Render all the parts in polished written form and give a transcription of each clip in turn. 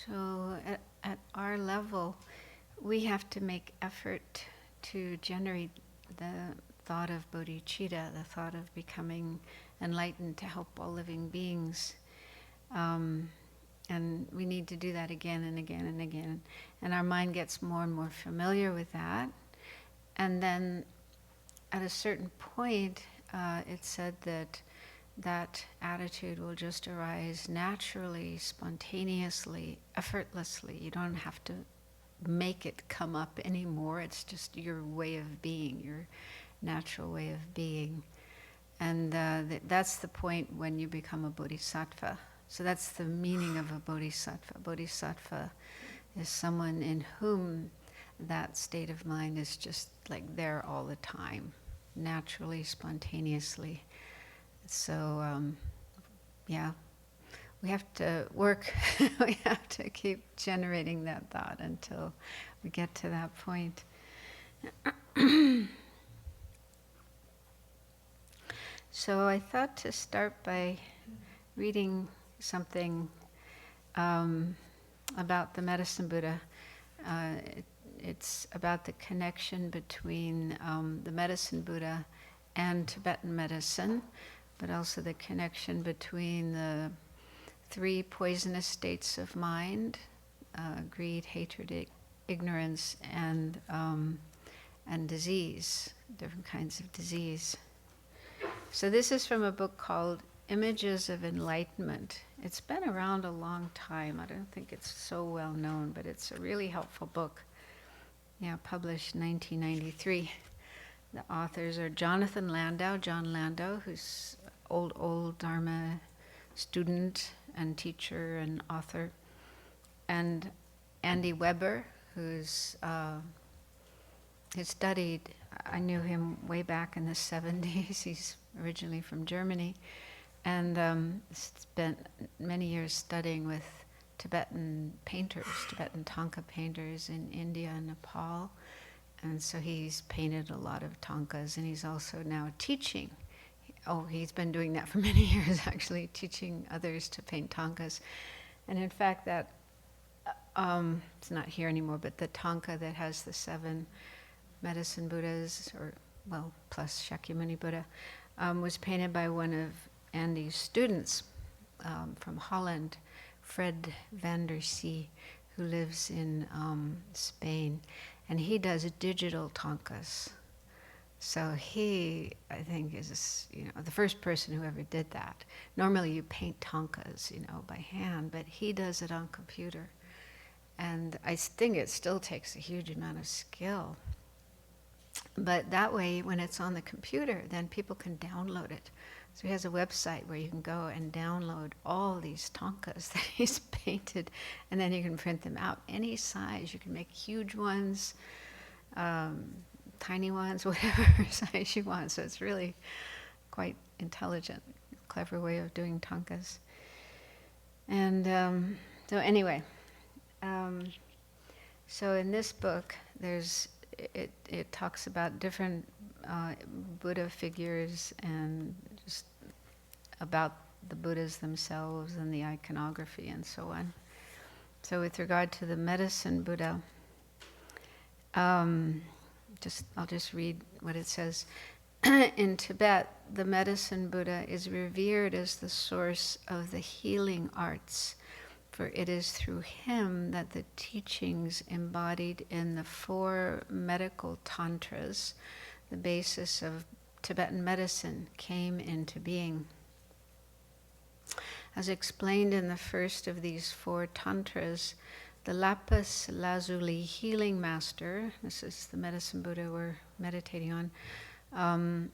So at our level, we have to make effort to generate the thought of bodhicitta, the thought of becoming enlightened to help all living beings. And we need to do that again and again and again. And our mind gets more and more familiar with that. And then at a certain point, it's said that that attitude will just arise naturally, spontaneously, effortlessly. You don't have to make it come up anymore. It's just your way of being, your natural way of being. And that's the point when you become a bodhisattva. So that's the meaning of a bodhisattva. Bodhisattva is someone in whom that state of mind is just like there all the time, naturally, spontaneously. So, yeah, we have to work, we have to keep generating that thought until we get to that point. So I thought to start by reading something about the Medicine Buddha. It's about the connection between the Medicine Buddha and Tibetan medicine, but also the connection between the three poisonous states of mind, greed, hatred, ignorance, and disease, different kinds of disease. So this is from a book called Images of Enlightenment. It's been around a long time. I don't think it's so well known, but it's a really helpful book. Yeah, published in 1993. The authors are Jonathan Landau, John Landau, who's old Dharma student and teacher and author, and Andy Weber, who's he studied, I knew him way back in the 70s. He's originally from Germany, and spent many years studying with Tibetan painters, Tibetan Thangka painters in India and Nepal. And so he's painted a lot of thangkas, and he's also now teaching. He's been doing that for many years, actually, teaching others to paint thangkas. And in fact, that it's not here anymore, but the thangka that has the 7 medicine Buddhas, plus Shakyamuni Buddha, was painted by one of Andy's students from Holland, Fred van der See, who lives in Spain. And he does digital thangkas. So he, I think, is the first person who ever did that. Normally you paint thangkas, by hand, but he does it on computer. And I think it still takes a huge amount of skill. But that way, when it's on the computer, then people can download it. So he has a website where you can go and download all these thangkas that he's painted, and then you can print them out any size. You can make huge ones, tiny ones, whatever size you want. So it's really quite intelligent, clever way of doing thangkas. And so anyway, so in this book, it talks about different Buddha figures and just about the Buddhas themselves and the iconography and so on. So with regard to the Medicine Buddha, I'll just read what it says. In Tibet, the Medicine Buddha is revered as the source of the healing arts, for it is through him that the teachings embodied in the 4 medical tantras, the basis of Tibetan medicine, came into being. As explained in the first of these 4 tantras, the lapis lazuli healing master, this is the Medicine Buddha we're meditating on,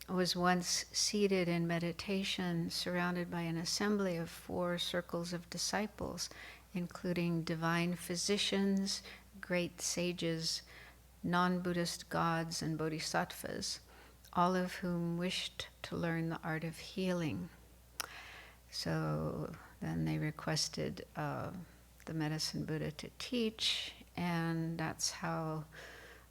was once seated in meditation, surrounded by an assembly of 4 circles of disciples, including divine physicians, great sages, non-Buddhist gods, and bodhisattvas, all of whom wished to learn the art of healing. So then they requested the Medicine Buddha to teach, and that's how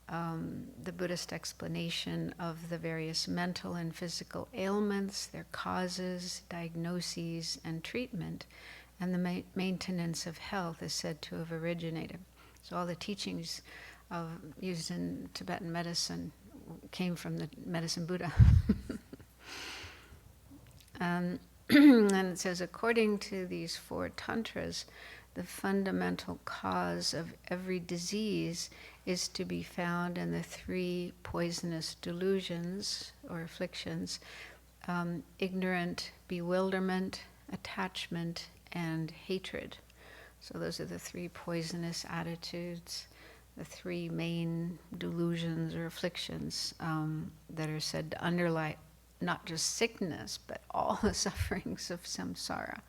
the Buddhist explanation of the various mental and physical ailments, their causes, diagnoses, and treatment, and the maintenance of health is said to have originated. So all the teachings used in Tibetan medicine came from the medicine Buddha. And it says, according to these 4 tantras, the fundamental cause of every disease is to be found in the 3 poisonous delusions or afflictions: ignorant, bewilderment, attachment, and hatred. So those are the 3 poisonous attitudes, the 3 main delusions or afflictions that are said to underlie not just sickness, but all the sufferings of samsara.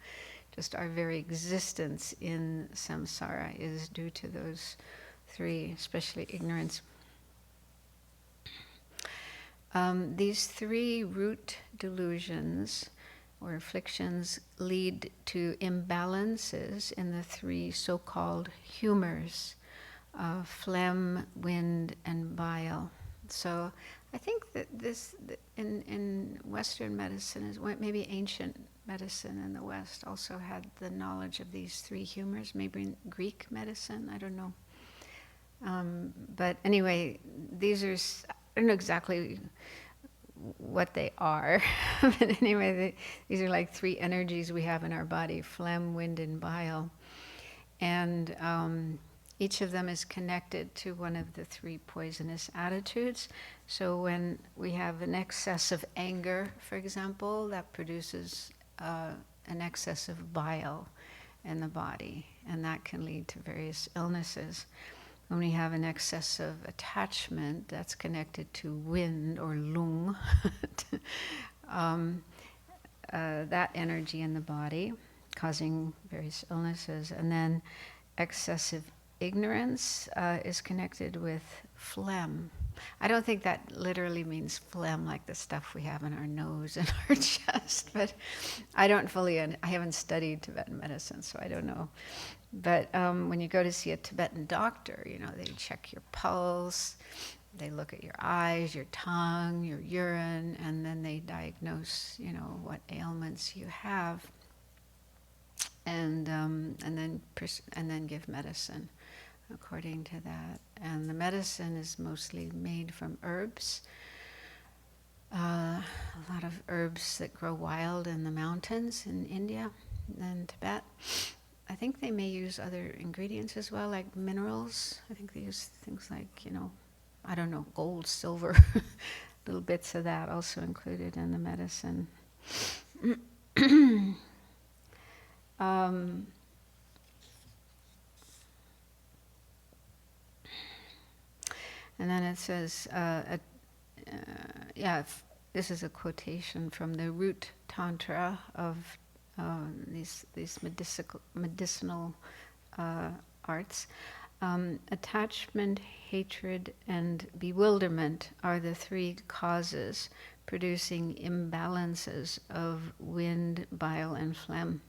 Just our very existence in samsara is due to those 3, especially ignorance. These 3 root delusions or afflictions lead to imbalances in the 3 so-called humors: phlegm, wind, and bile. So I think that this, in Western medicine, is maybe ancient medicine in the West also had the knowledge of these 3 humors. Maybe in Greek medicine, I don't know. But anyway, these are, I don't know exactly what they are, but anyway, these are like 3 energies we have in our body: phlegm, wind, and bile. And each of them is connected to one of the 3 poisonous attitudes. So when we have an excess of anger, for example, that produces an excess of bile in the body, and that can lead to various illnesses. When we have an excess of attachment, that's connected to wind or lung, that energy in the body, causing various illnesses. And then excessive ignorance is connected with phlegm. I don't think that literally means phlegm like the stuff we have in our nose and our chest, but I haven't studied Tibetan medicine, so I don't know. But when you go to see a Tibetan doctor, they check your pulse, they look at your eyes, your tongue, your urine, and then they diagnose, what ailments you have, and then give medicine according to that. And the medicine is mostly made from herbs. A lot of herbs that grow wild in the mountains in India and Tibet. I think they may use other ingredients as well, like minerals. I think they use things like, I don't know, gold, silver, little bits of that also included in the medicine. And then it says, this is a quotation from the root tantra of these medicinal arts. Attachment, hatred, and bewilderment are the 3 causes producing imbalances of wind, bile, and phlegm.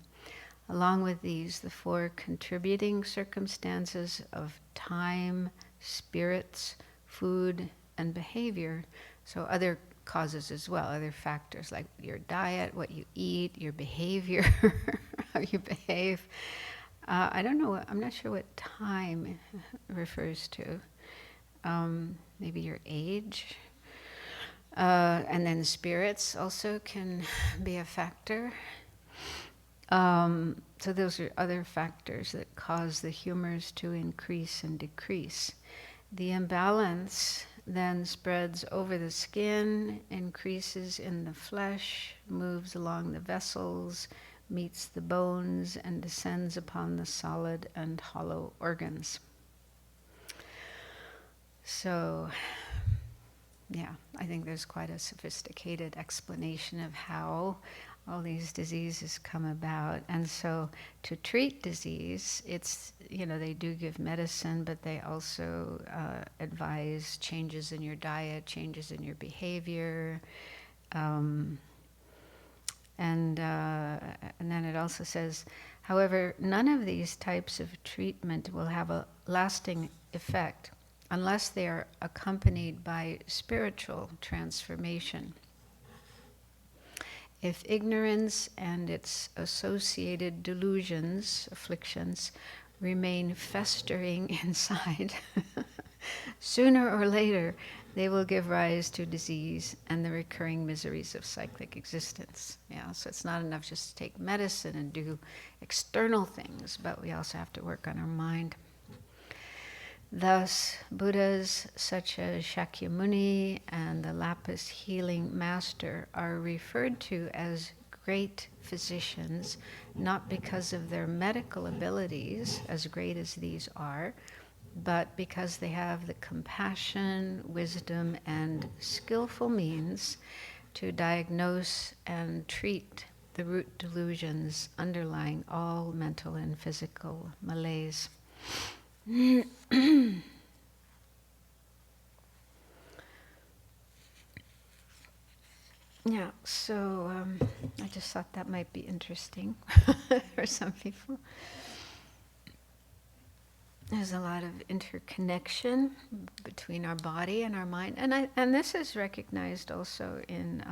Along with these, the 4 contributing circumstances of time, spirits, food, and behavior. So other causes as well, other factors like your diet, what you eat, your behavior, how you behave. I don't know, I'm not sure what time refers to. Maybe your age. And then spirits also can be a factor. So those are other factors that cause the humors to increase and decrease. The imbalance then spreads over the skin, increases in the flesh, moves along the vessels, meets the bones, and descends upon the solid and hollow organs. So, I think there's quite a sophisticated explanation of how all these diseases come about. And so to treat disease, it's, they do give medicine, but they also advise changes in your diet, changes in your behavior. And then it also says, however, none of these types of treatment will have a lasting effect unless they are accompanied by spiritual transformation. If ignorance and its associated delusions, afflictions, remain festering inside, sooner or later they will give rise to disease and the recurring miseries of cyclic existence. Yeah, so it's not enough just to take medicine and do external things, but we also have to work on our mind. Thus, Buddhas such as Shakyamuni and the Lapis healing master are referred to as great physicians, not because of their medical abilities, as great as these are, but because they have the compassion, wisdom, and skillful means to diagnose and treat the root delusions underlying all mental and physical malaise. Yeah, so I just thought that might be interesting for some people. There's a lot of interconnection between our body and our mind, and this is recognized also in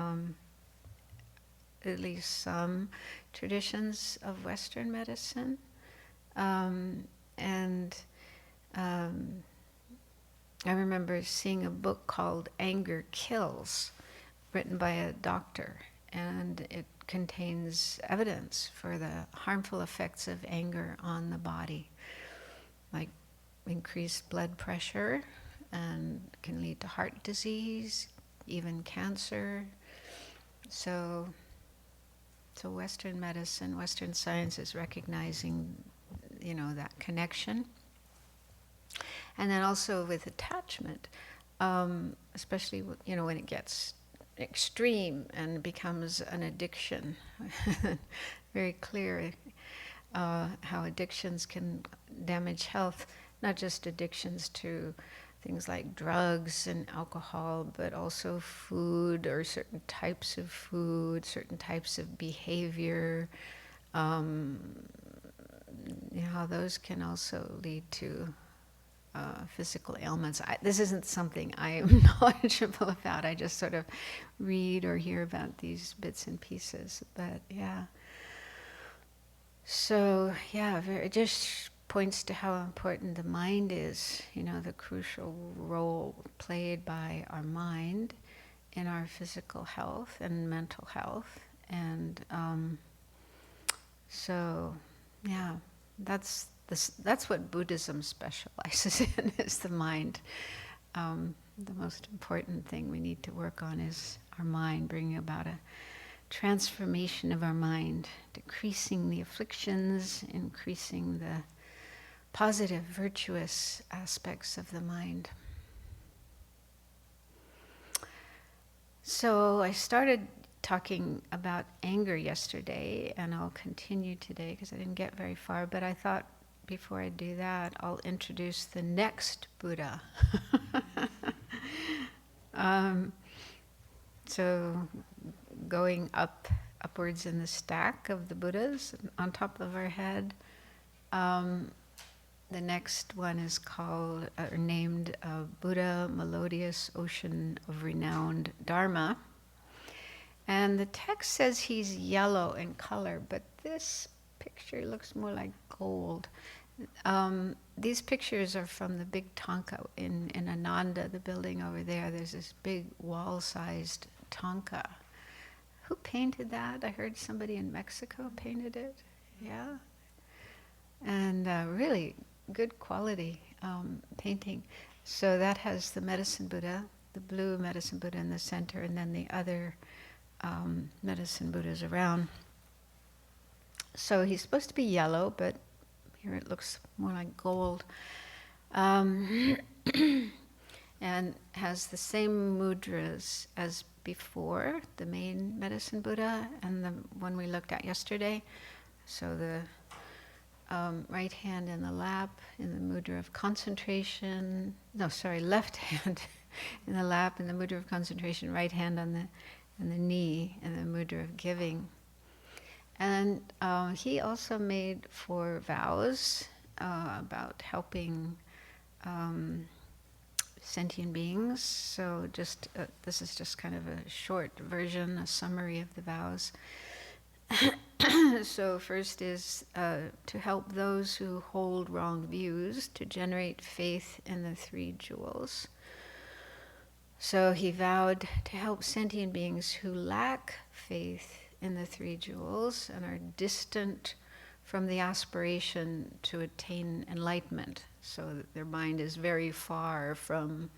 at least some traditions of Western medicine, and I remember seeing a book called Anger Kills, written by a doctor, and it contains evidence for the harmful effects of anger on the body, like increased blood pressure, and can lead to heart disease, even cancer. So Western medicine, Western science is recognizing, that connection. And then also with attachment, especially, when it gets extreme and becomes an addiction. Very clear how addictions can damage health, not just addictions to things like drugs and alcohol, but also food, or certain types of food, certain types of behavior. How those can also lead to physical ailments. This isn't something I am knowledgeable about. I just sort of read or hear about these bits and pieces. But yeah. So yeah, it just points to how important the mind is, the crucial role played by our mind in our physical health and mental health. And so yeah, that's what Buddhism specializes in, is the mind. The most important thing we need to work on is our mind, bringing about a transformation of our mind, decreasing the afflictions, increasing the positive, virtuous aspects of the mind. So I started talking about anger yesterday, and I'll continue today because I didn't get very far, but I thought before I do that, I'll introduce the next Buddha. So going upwards in the stack of the Buddhas on top of our head, the next one is called, or named, Buddha Melodious Ocean of Renowned Dharma. And the text says he's yellow in color, but this picture looks more like gold. These pictures are from the big Thangka in Ananda, the building over there. There's this big wall-sized Thangka. Who painted that? I heard somebody in Mexico painted it. Yeah. And really good quality painting. So that has the medicine Buddha, the blue medicine Buddha in the center, and then the other medicine Buddhas around. So he's supposed to be yellow, but here it looks more like gold. And has the same mudras as before, the main medicine Buddha and the one we looked at yesterday. So the right hand in the lap in the mudra of concentration. Left hand in the lap in the mudra of concentration, right hand on the knee in the mudra of giving. And he also made 4 vows about helping sentient beings. So just this is just kind of a short version, a summary of the vows. So first is to help those who hold wrong views to generate faith in the three jewels. So he vowed to help sentient beings who lack faith in the three jewels and are distant from the aspiration to attain enlightenment. So that their mind is very far from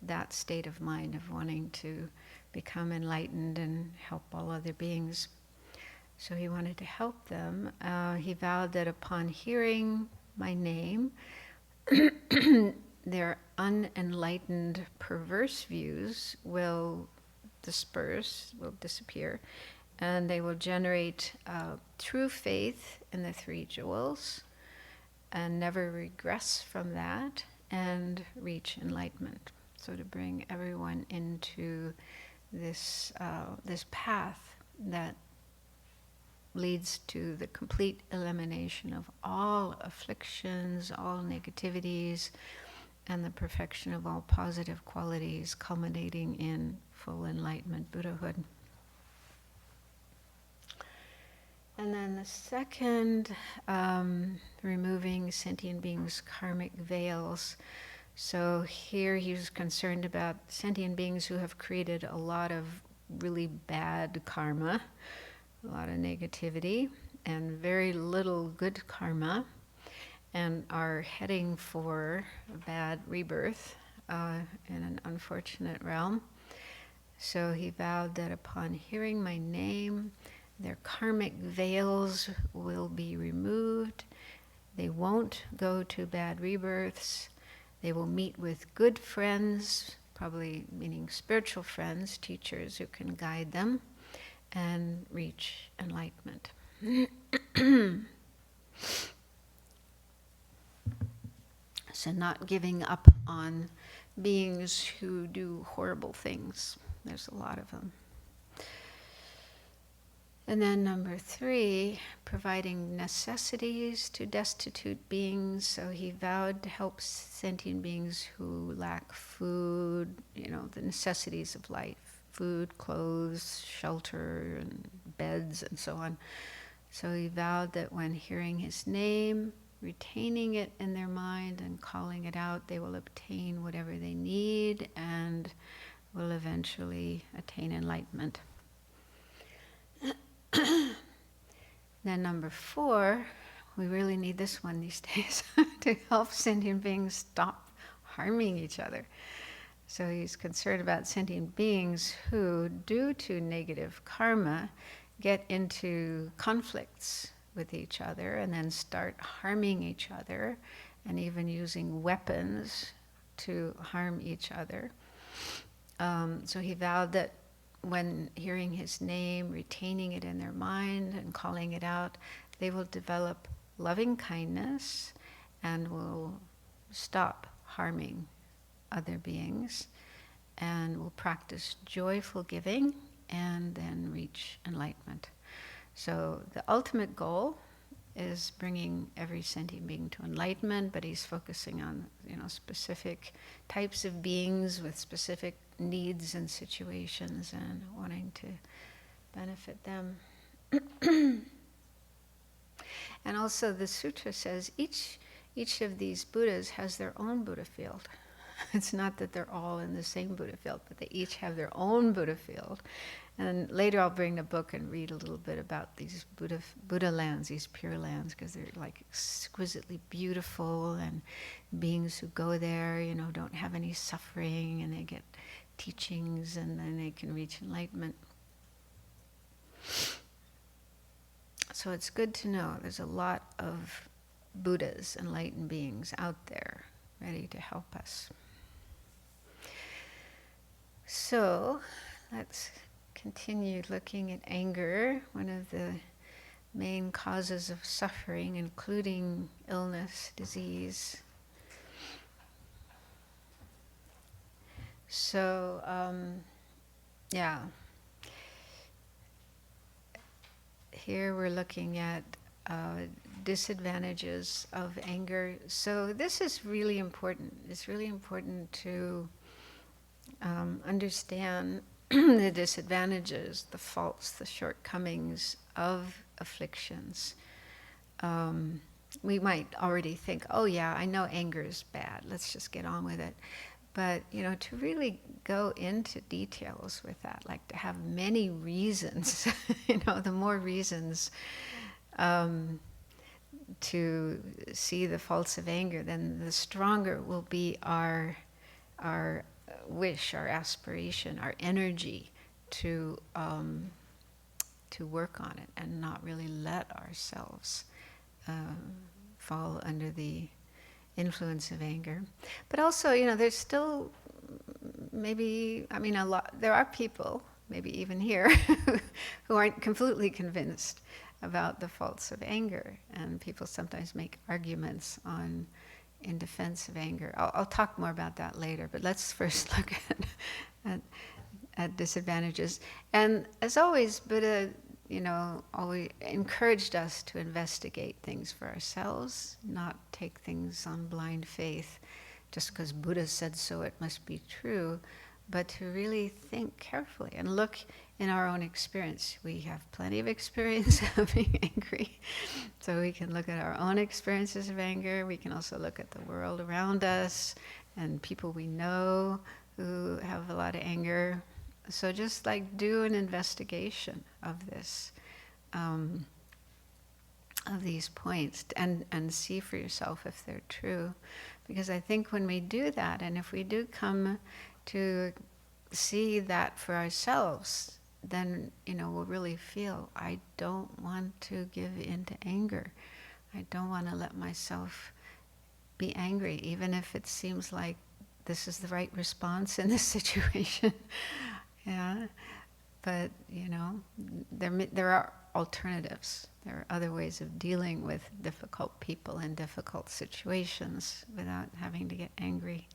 that state of mind of wanting to become enlightened and help all other beings. So he wanted to help them. He vowed that upon hearing my name, their unenlightened perverse views will disappear, and they will generate true faith in the three jewels and never regress from that and reach enlightenment. So to bring everyone into this path that leads to the complete elimination of all afflictions, all negativities, and the perfection of all positive qualities, culminating in full enlightenment, Buddhahood. And then the second, removing sentient beings' karmic veils. So here he was concerned about sentient beings who have created a lot of really bad karma, a lot of negativity, and very little good karma, and are heading for a bad rebirth in an unfortunate realm. So he vowed that upon hearing my name, their karmic veils will be removed. They won't go to bad rebirths. They will meet with good friends, probably meaning spiritual friends, teachers who can guide them, and reach enlightenment. So not giving up on beings who do horrible things. There's a lot of them. And then number 3, providing necessities to destitute beings. So he vowed to help sentient beings who lack food, the necessities of life, food, clothes, shelter, and beds, and so on. So he vowed that when hearing his name, retaining it in their mind and calling it out, they will obtain whatever they need and will eventually attain enlightenment. Then number 4, we really need this one these days, to help sentient beings stop harming each other. So he's concerned about sentient beings who, due to negative karma, get into conflicts with each other and then start harming each other and even using weapons to harm each other. So he vowed that when hearing his name, retaining it in their mind and calling it out, they will develop loving kindness and will stop harming other beings and will practice joyful giving and then reach enlightenment. So the ultimate goal is bringing every sentient being to enlightenment, but he's focusing on specific types of beings with specific needs and situations and wanting to benefit them. And also the sutra says each of these Buddhas has their own Buddha field. It's not that they're all in the same Buddha field, but they each have their own Buddha field. And later I'll bring the book and read a little bit about these Buddha lands, these pure lands, because they're like exquisitely beautiful, and beings who go there, don't have any suffering, and they get teachings, and then they can reach enlightenment. So it's good to know there's a lot of Buddhas, enlightened beings out there ready to help us. So let's continue looking at anger, one of the main causes of suffering, including illness, disease. So, here we're looking at disadvantages of anger. So this is really important. It's really important to understand the disadvantages, the faults, the shortcomings of afflictions. We might already think, oh yeah, I know anger is bad, let's just get on with it. But, to really go into details with that, like to have many reasons, the more reasons to see the faults of anger, then the stronger will be our wish, our aspiration, our energy to work on it and not really let ourselves fall under the influence of anger. But also, there's still there are people, maybe even here, who aren't completely convinced about the faults of anger, and people sometimes make arguments in defense of anger. I'll talk more about that later, but let's first look at disadvantages. And as always, Buddha, always encouraged us to investigate things for ourselves, not take things on blind faith. Just because Buddha said so, it must be true, but to really think carefully and look in our own experience. We have plenty of experience of being angry, so we can look at our own experiences of anger. We can also look at the world around us and people we know who have a lot of anger. So just like do an investigation of this, of these points, and see for yourself if they're true. Because I think when we do that, and if we do come to see that for ourselves, then we'll really feel, I don't want to give in to anger. I don't want to let myself be angry, even if it seems like this is the right response in this situation. Yeah, but there are alternatives. There are other ways of dealing with difficult people in difficult situations without having to get angry.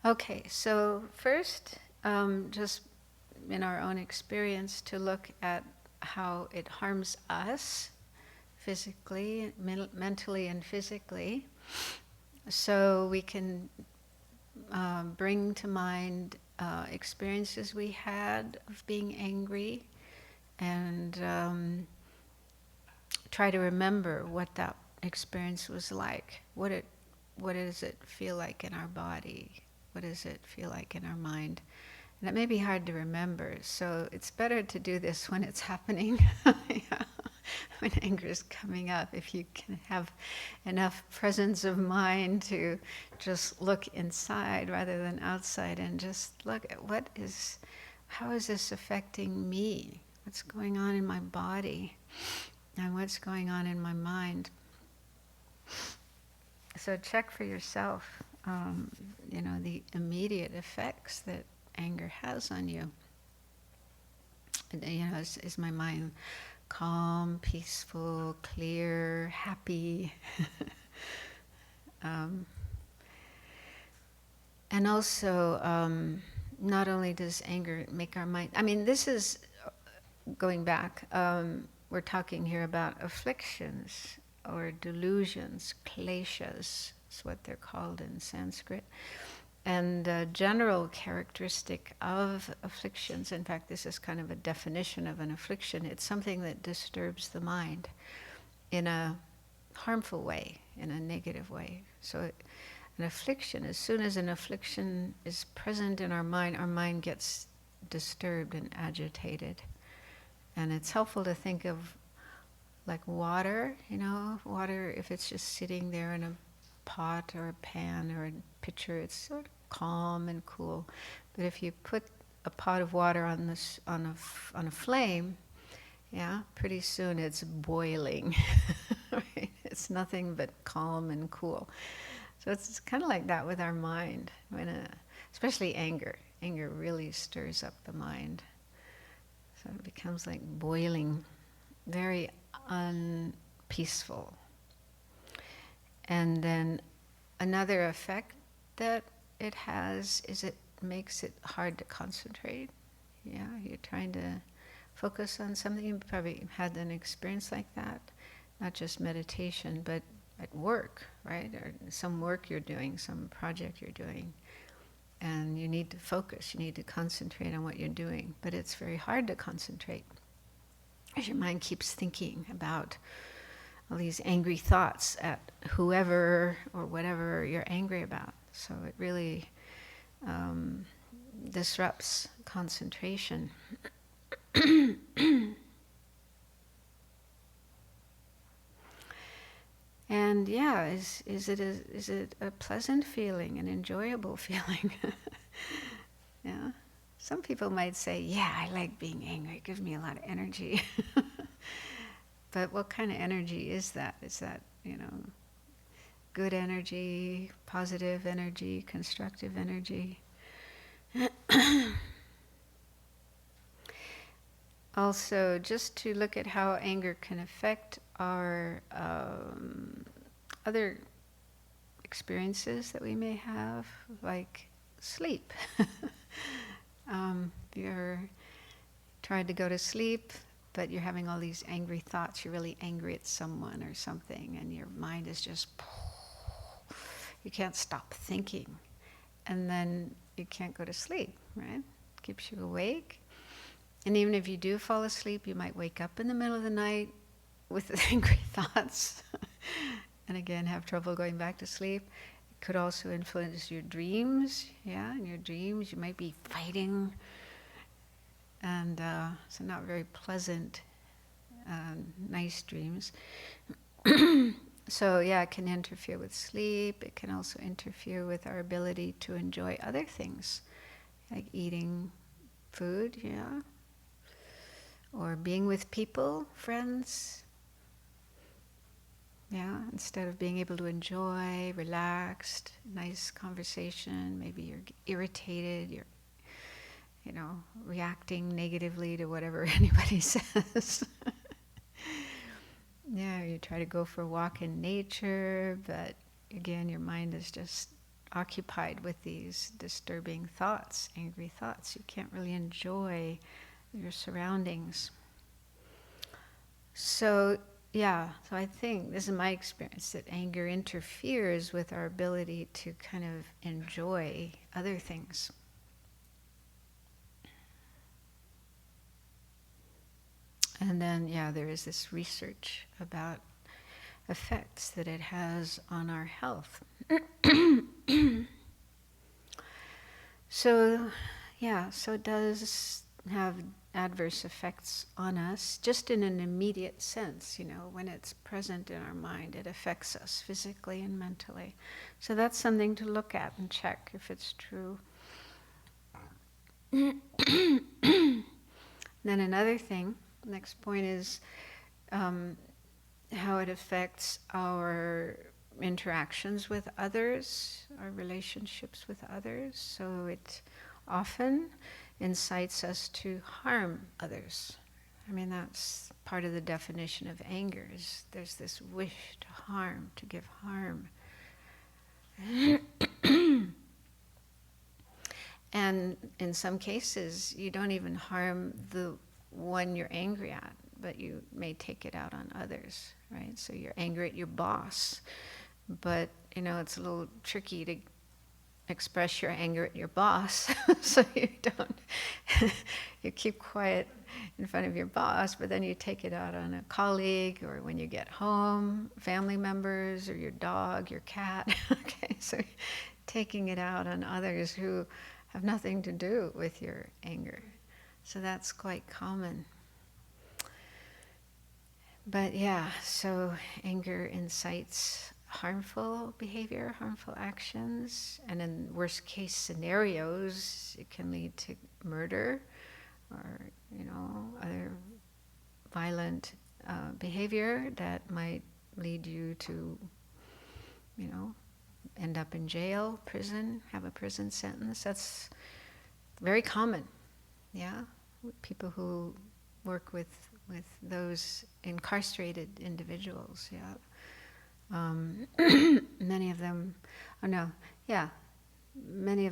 Okay, so first, just in our own experience, to look at how it harms us physically, mentally and physically, so we can bring to mind experiences we had of being angry, and try to remember what that experience was like. What does it feel like in our body? What does it feel like in our mind? And it may be hard to remember, so it's better to do this when it's happening. Yeah. When anger is coming up, if you can have enough presence of mind to just look inside rather than outside, and just look at how is this affecting me? What's going on in my body? And what's going on in my mind? So check for yourself, the immediate effects that anger has on you. Is my mind calm, peaceful, clear, happy? And also, not only does anger make our mind... this is, going back, we're talking here about afflictions or delusions, kleshas is what they're called in Sanskrit. And a general characteristic of afflictions, in fact, this is kind of a definition of an affliction, it's something that disturbs the mind in a harmful way, in a negative way. So an affliction, as soon as an affliction is present in our mind gets disturbed and agitated. And it's helpful to think of like water, water, if it's just sitting there in a pot or a pan or a pitcher, it's sort of calm and cool. But if you put a pot of water on a flame, yeah, pretty soon it's boiling. Right? It's nothing but calm and cool. So it's kind of like that with our mind, especially anger. Anger really stirs up the mind. So it becomes like boiling, very unpeaceful. And then another effect that it has is it makes it hard to concentrate. Yeah, you're trying to focus on something. You probably had an experience like that, not just meditation, but at work, right? Or some work you're doing, some project you're doing. And you need to focus, you need to concentrate on what you're doing. But it's very hard to concentrate, as your mind keeps thinking about all these angry thoughts at whoever or whatever you're angry about. So it really disrupts concentration. And yeah, is it a pleasant feeling, an enjoyable feeling? Yeah. Some people might say, yeah, I like being angry. It gives me a lot of energy. But what kind of energy is that? Is that, good energy, positive energy, constructive energy? Also, just to look at how anger can affect our other experiences that we may have, like sleep. You're trying to go to sleep, but you're having all these angry thoughts. You're really angry at someone or something, and your mind is just, you can't stop thinking. And then you can't go to sleep, right? Keeps you awake. And even if you do fall asleep, you might wake up in the middle of the night with angry thoughts and again have trouble going back to sleep. It could also influence your dreams. Yeah, in your dreams you might be fighting, and so not very pleasant, nice dreams. So yeah, it can interfere with sleep. It can also interfere with our ability to enjoy other things, like eating food, yeah, or being with people, friends. Yeah, instead of being able to enjoy, relaxed, nice conversation, maybe you're irritated, you're, reacting negatively to whatever anybody says. Yeah, you try to go for a walk in nature, but again, your mind is just occupied with these disturbing thoughts, angry thoughts. You can't really enjoy your surroundings. So I think, this is my experience, that anger interferes with our ability to kind of enjoy other things. And then, there is this research about effects that it has on our health. So it does have adverse effects on us, just in an immediate sense, when it's present in our mind, it affects us physically and mentally. So that's something to look at and check if it's true. Then another thing, next point is how it affects our interactions with others, our relationships with others. So it often incites us to harm others. I mean, that's part of the definition of anger, is there's this wish to harm, to give harm. And in some cases, you don't even harm the one you're angry at, but you may take it out on others, right? So you're angry at your boss, but it's a little tricky to express your anger at your boss, so you keep quiet in front of your boss, but then you take it out on a colleague, or when you get home, family members, or your dog, your cat. Okay, so taking it out on others who have nothing to do with your anger. So that's quite common. But so anger incites harmful behavior, harmful actions, and in worst case scenarios, it can lead to murder or, other violent behavior that might lead you to, end up in jail, prison, have a prison sentence. That's very common, people who work with those incarcerated individuals, many of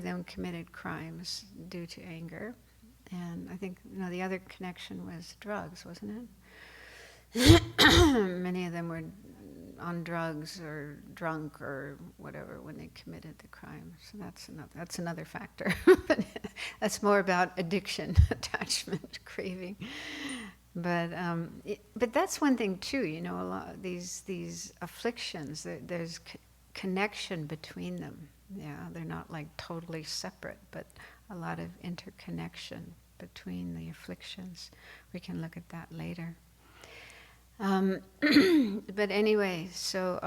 them committed crimes due to anger. And I think, the other connection was drugs, wasn't it? Many of them were on drugs or drunk or whatever when they committed the crime. So that's another factor. But that's more about addiction, attachment, craving. But but that's one thing too. A lot of these afflictions. There's connection between them. Yeah, they're not like totally separate, but a lot of interconnection between the afflictions. We can look at that later. But anyway, so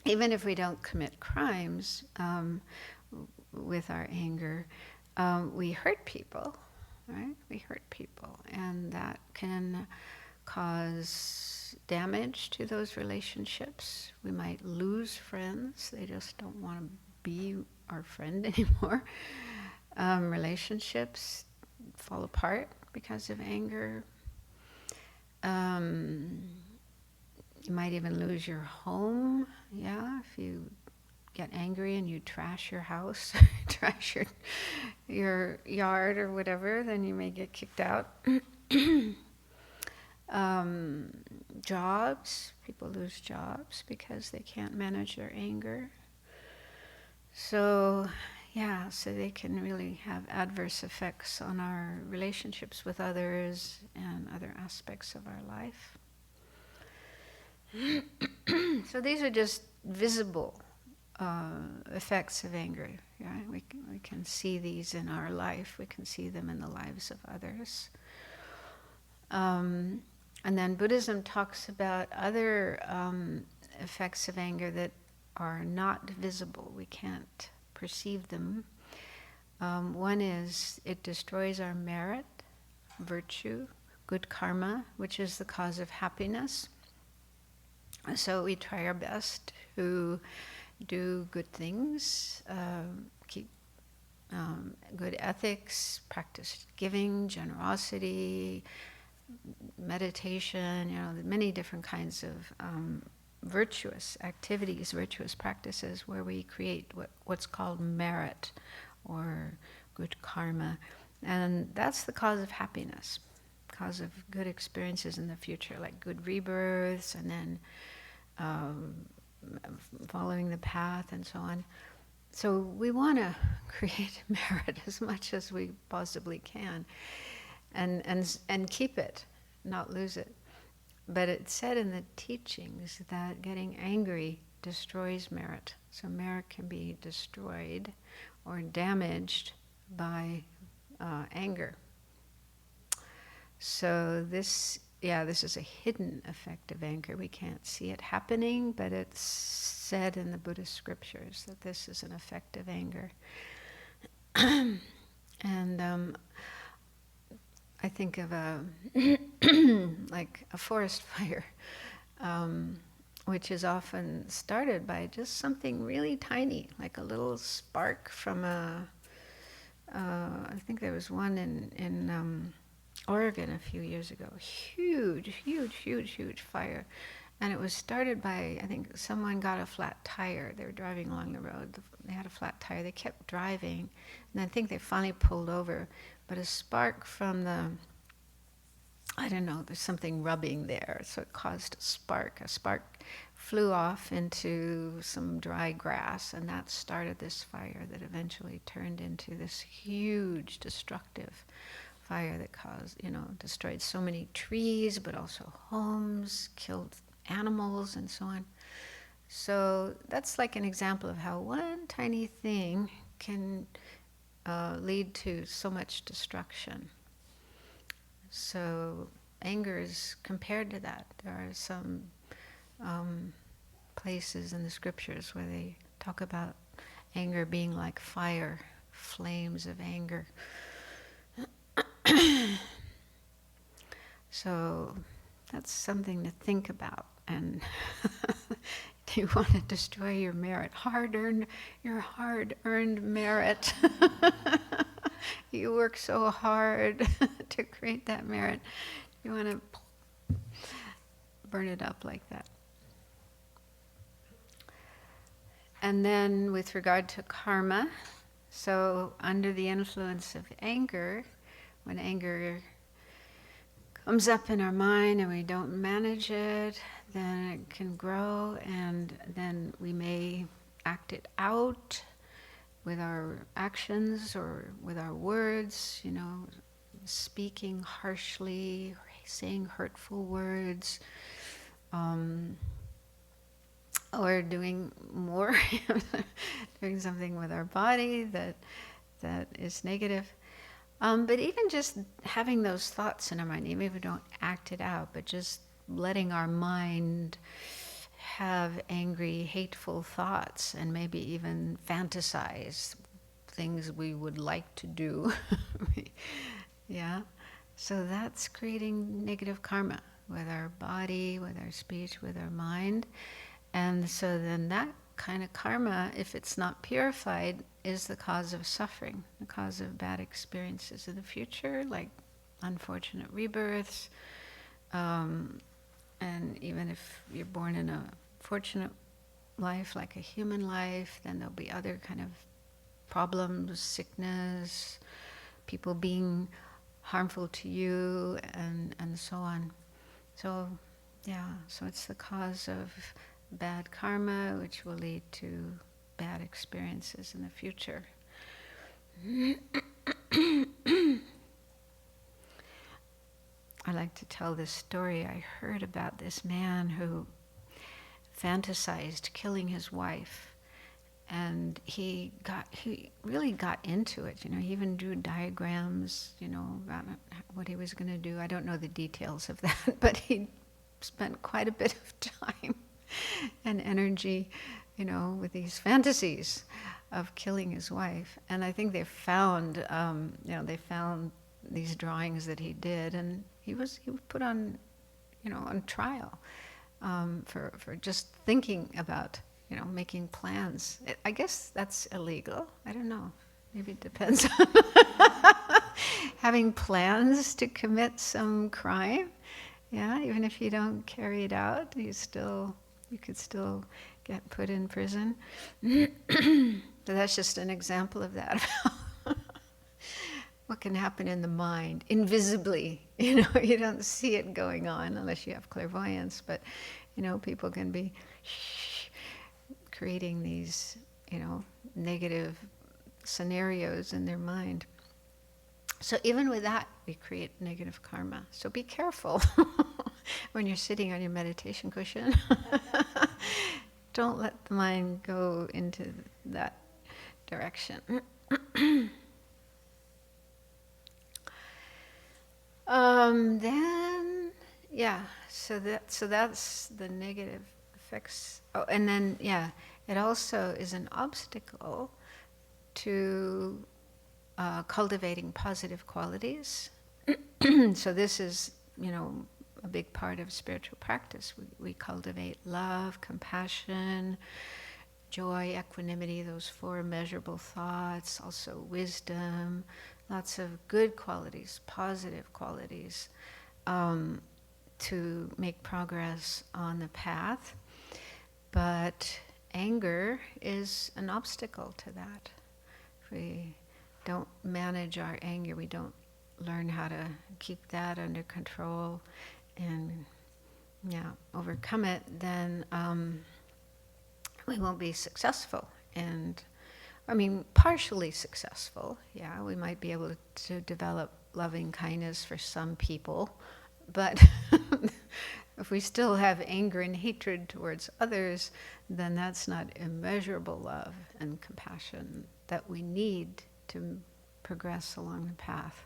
even if we don't commit crimes with our anger, we hurt people, right? We hurt people, and that can cause damage to those relationships. We might lose friends. They just don't want to be our friend anymore. Relationships fall apart because of anger. You might even lose your home, yeah, if you get angry and you trash your house, trash your yard or whatever, then you may get kicked out. Jobs, people lose jobs because they can't manage their anger. So, yeah, so they can really have adverse effects on our relationships with others and other aspects of our life. So these are just visible effects of anger. Yeah? We can see these in our life. We can see them in the lives of others. And then Buddhism talks about other effects of anger that are not visible. We can't perceive them. One is it destroys our merit, virtue, good karma, which is the cause of happiness. So we try our best to do good things, keep good ethics, practice giving, generosity, meditation, many different kinds of virtuous activities, virtuous practices where we create what's called merit or good karma. And that's the cause of happiness, cause of good experiences in the future, like good rebirths and then following the path and so on. So we want to create merit as much as we possibly can and keep it, not lose it. But it's said in the teachings that getting angry destroys merit. So merit can be destroyed or damaged by anger. So this is a hidden effect of anger. We can't see it happening, but it's said in the Buddhist scriptures that this is an effect of anger. And I think of like a forest fire, which is often started by just something really tiny, like a little spark from I think there was one in Oregon a few years ago. Huge fire. And it was started by, I think someone got a flat tire. They were driving along the road. They had a flat tire. They kept driving. And I think they finally pulled over. But a spark from there's something rubbing there. So it caused a spark. A spark flew off into some dry grass. And that started this fire that eventually turned into this huge destructive fire that destroyed so many trees, but also homes, killed animals, and so on. So that's like an example of how one tiny thing can lead to so much destruction. So anger is compared to that. There are some places in the scriptures where they talk about anger being like fire, flames of anger. So that's something to think about. And do you want to destroy your merit, your hard-earned merit? You work so hard to create that merit. You want to burn it up like that. And then with regard to karma, so under the influence of anger, when anger comes up in our mind and we don't manage it, then it can grow, and then we may act it out with our actions or with our words, speaking harshly, or saying hurtful words, or doing more, doing something with our body that is negative. But even just having those thoughts in our mind, even if we don't act it out, but just letting our mind have angry, hateful thoughts, and maybe even fantasize things we would like to do. Yeah. So that's creating negative karma with our body, with our speech, with our mind. And so then that kind of karma, if it's not purified, is the cause of suffering, the cause of bad experiences in the future, like unfortunate rebirths. And even if you're born in a fortunate life, like a human life, then there'll be other kind of problems, sickness, people being harmful to you, and so on. So, yeah, so it's the cause of bad karma, which will lead to bad experiences in the future. I like to tell this story. I heard about this man who fantasized killing his wife, and he really got into it. He even drew diagrams, about what he was going to do. I don't know the details of that, but he spent quite a bit of time and energy, with these fantasies of killing his wife. And I think they found these drawings that he did, and he was put on, on trial for just thinking about, making plans. I guess that's illegal. I don't know. Maybe it depends on having plans to commit some crime. Yeah, even if you don't carry it out, you could still get put in prison. So that's just an example of that. What can happen in the mind, invisibly. You don't see it going on unless you have clairvoyance, but, people can be creating these, negative scenarios in their mind. So even with that, we create negative karma. So be careful when you're sitting on your meditation cushion. Don't let the mind go into that direction. Then, yeah, so that's the negative effects. Oh, and then, yeah, it also is an obstacle to cultivating positive qualities. So this is, a big part of spiritual practice. We cultivate love, compassion, joy, equanimity, those 4 measurable thoughts, also wisdom, lots of good qualities, positive qualities, to make progress on the path. But anger is an obstacle to that. If we don't manage our anger, we don't learn how to keep that under control and overcome it, then we won't be successful. And partially successful. Yeah, we might be able to develop loving kindness for some people, but if we still have anger and hatred towards others, then that's not immeasurable love and compassion that we need to progress along the path.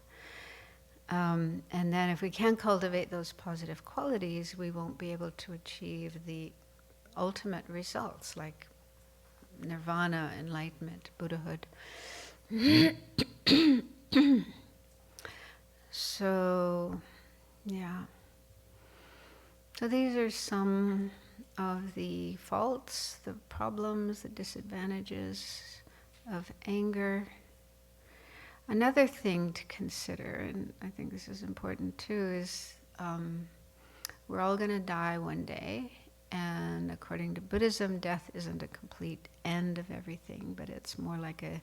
And then if we can't cultivate those positive qualities, we won't be able to achieve the ultimate results, like nirvana, enlightenment, Buddhahood. So, yeah. So these are some of the faults, the problems, the disadvantages of anger. Another thing to consider, and I think this is important too, is we're all going to die one day. And according to Buddhism, death isn't a complete end of everything, but it's more like a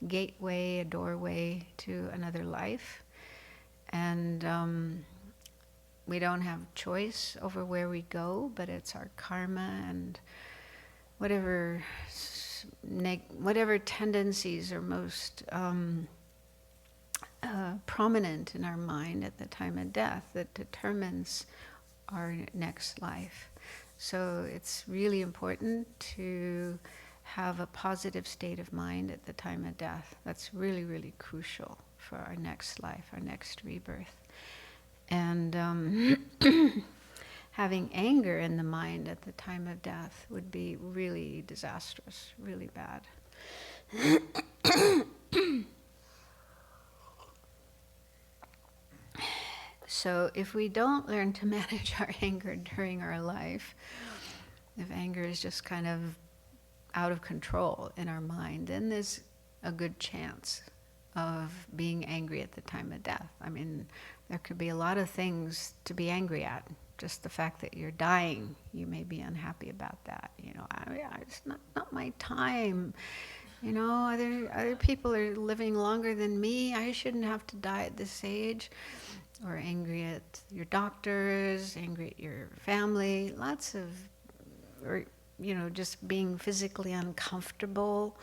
gateway, a doorway to another life. And we don't have choice over where we go, but it's our karma and whatever tendencies are most prominent in our mind at the time of death that determines our next life. So it's really important to have a positive state of mind at the time of death. That's really, really crucial for our next life, our next rebirth. And having anger in the mind at the time of death would be really disastrous, really bad. So if we don't learn to manage our anger during our life, if anger is just kind of out of control in our mind, then there's a good chance of being angry at the time of death. I mean, there could be a lot of things to be angry at. Just the fact that you're dying, you may be unhappy about that. You know, it's not my time. You know, other people are living longer than me. I shouldn't have to die at this age. Or angry at your doctors, angry at your family. Lots of, or just being physically uncomfortable,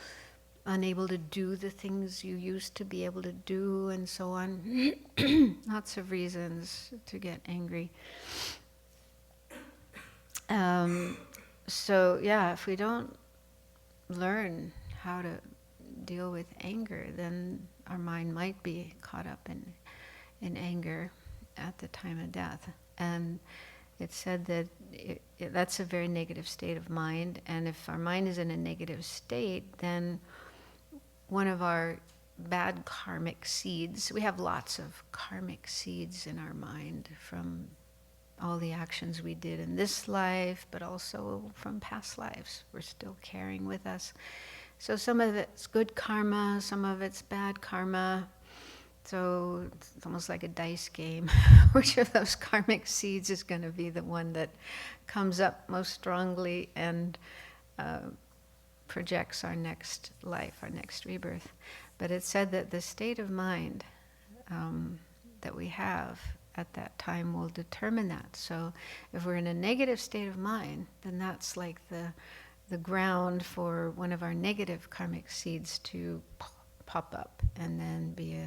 unable to do the things you used to be able to do, and so on. Lots of reasons to get angry. So yeah, if we don't learn how to deal with anger, then our mind might be caught up in anger at the time of death. And it's said that that's a very negative state of mind, and if our mind is in a negative state, then one of our bad karmic seeds, we have lots of karmic seeds in our mind from all the actions we did in this life, but also from past lives we're still carrying with us. So some of it's good karma, some of it's bad karma. So it's almost like a dice game. Which of those karmic seeds is going to be the one that comes up most strongly and projects our next life, our next rebirth? But it's said that the state of mind that we have at that time will determine that. So if we're in a negative state of mind, then that's like the ground for one of our negative karmic seeds to pop up and then be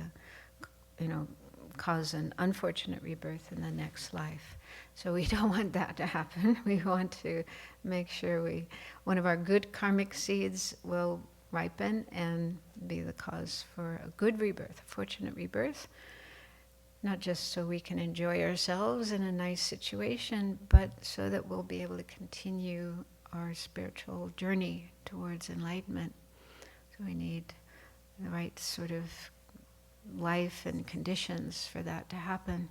cause an unfortunate rebirth in the next life. So we don't want that to happen. We want to make sure one of our good karmic seeds will ripen and be the cause for a good rebirth, a fortunate rebirth. Not just so we can enjoy ourselves in a nice situation, but so that we'll be able to continue our spiritual journey towards enlightenment. So we need the right sort of life and conditions for that to happen.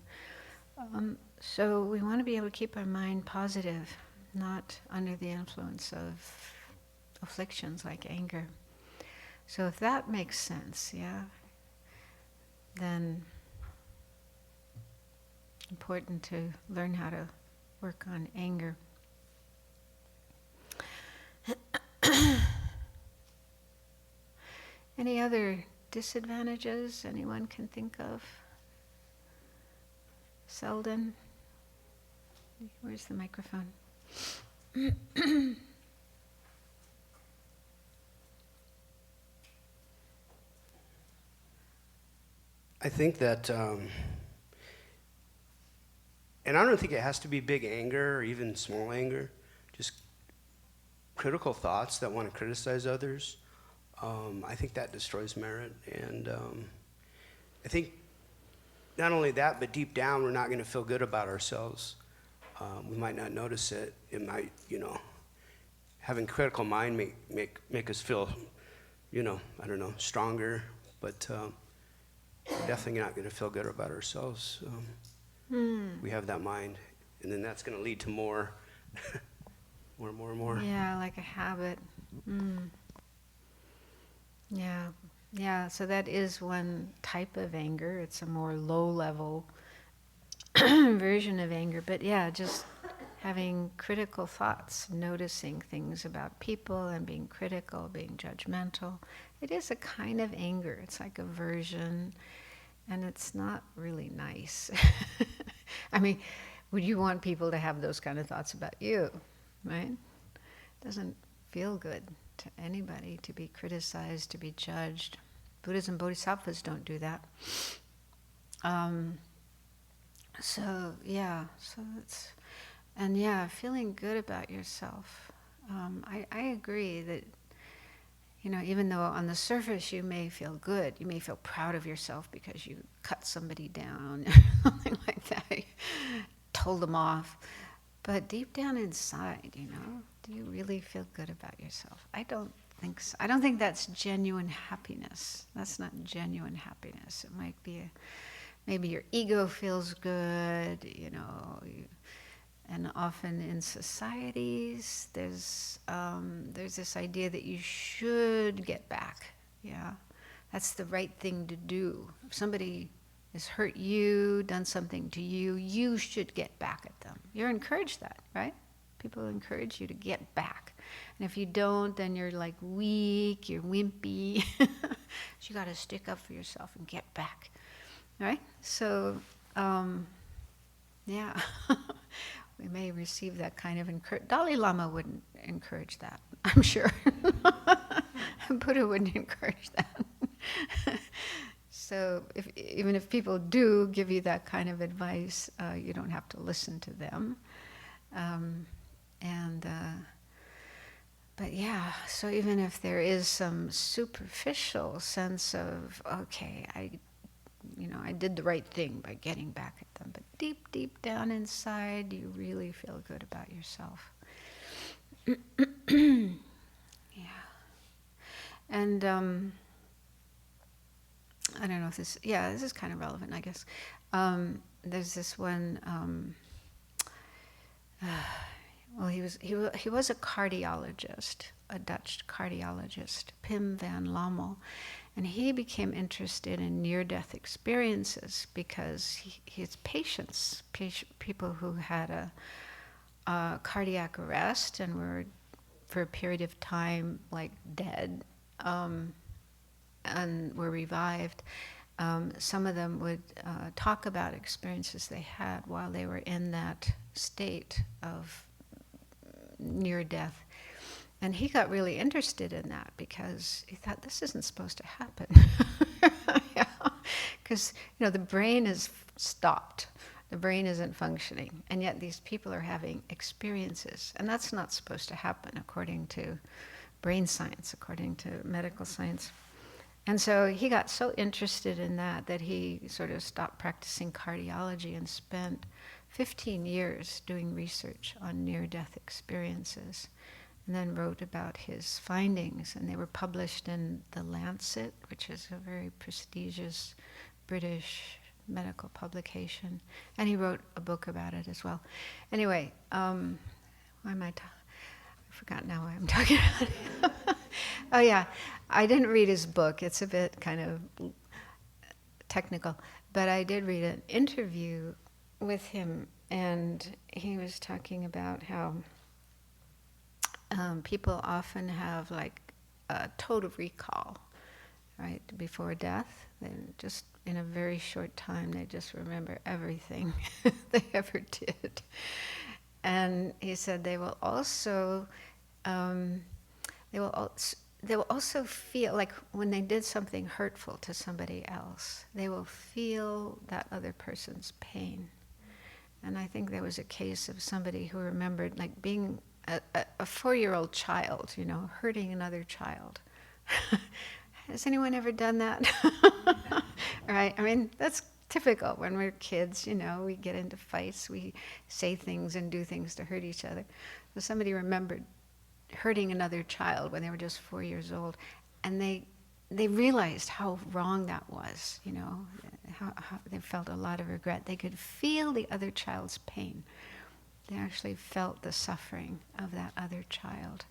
So we want to be able to keep our mind positive, not under the influence of afflictions like anger. So if that makes sense, yeah, then important to learn how to work on anger. Any other disadvantages anyone can think of? Selden? Where's the microphone? I think that, and I don't think it has to be big anger or even small anger, just critical thoughts that want to criticize others. I think that destroys merit. And I think not only that, but deep down, we're not going to feel good about ourselves. We might not notice it. It might, having critical mind make us feel, I don't know, stronger. But we're definitely not going to feel good about ourselves. We have that mind. And then that's going to lead to more, more. Yeah, like a habit. Yeah, so that is one type of anger. It's a more low-level version of anger. But yeah, just having critical thoughts, noticing things about people and being critical, being judgmental. It is a kind of anger. It's like aversion. And it's not really nice. I mean, would you want people to have those kind of thoughts about you, right? It doesn't feel good to anybody to be criticized, to be judged. Buddhas and Bodhisattvas don't do that. So it's, and yeah, feeling good about yourself. I agree that, you know, even though on the surface you may feel good, you may feel proud of yourself because you cut somebody down, something like that, you told them off. But deep down inside, you know, do you really feel good about yourself? I don't think so. I don't think that's genuine happiness. That's not genuine happiness. It might be maybe your ego feels good, you know. And often in societies, there's this idea that you should get back. Yeah, that's the right thing to do. If somebody has hurt you, done something to you, you should get back at them. You're encouraged that, right? People encourage you to get back. And if you don't, then you're like weak, you're wimpy. So you got to stick up for yourself and get back, right? So, yeah. We may receive that kind of encouragement. Dalai Lama wouldn't encourage that, I'm sure. Buddha wouldn't encourage that. So even if people do give you that kind of advice, you don't have to listen to them. But yeah, so even if there is some superficial sense of, okay, I did the right thing by getting back at them. But deep, deep down inside, you really feel good about yourself. Yeah. And I don't know if this is kind of relevant, I guess. There's this one, well, he was a cardiologist, a Dutch cardiologist, Pim van Lommel. And he became interested in near-death experiences because his patients, people who had a cardiac arrest and were, for a period of time, like dead, and were revived, some of them would talk about experiences they had while they were in that state of near-death. And he got really interested in that because he thought, this isn't supposed to happen. Because, the brain is stopped. The brain isn't functioning. And yet these people are having experiences. And that's not supposed to happen according to brain science, according to medical science. And so he got so interested in that he sort of stopped practicing cardiology and spent 15 years doing research on near-death experiences. And then wrote about his findings, and they were published in The Lancet, which is a very prestigious British medical publication. And he wrote a book about it as well. Anyway, why am I I forgot now why I'm talking about it. Oh yeah, I didn't read his book. It's a bit kind of technical. But I did read an interview with him, and he was talking about how people often have like a total recall, right, before death. Then just in a very short time, they just remember everything they ever did. And he said they will also feel like when they did something hurtful to somebody else, they will feel that other person's pain. And I think there was a case of somebody who remembered like being a 4-year-old child, hurting another child. Has anyone ever done that? Right? I mean, that's typical when we're kids, we get into fights, we say things and do things to hurt each other. So somebody remembered hurting another child when they were just 4 years old, and they realized how wrong that was, how they felt a lot of regret. They could feel the other child's pain. They actually felt the suffering of that other child.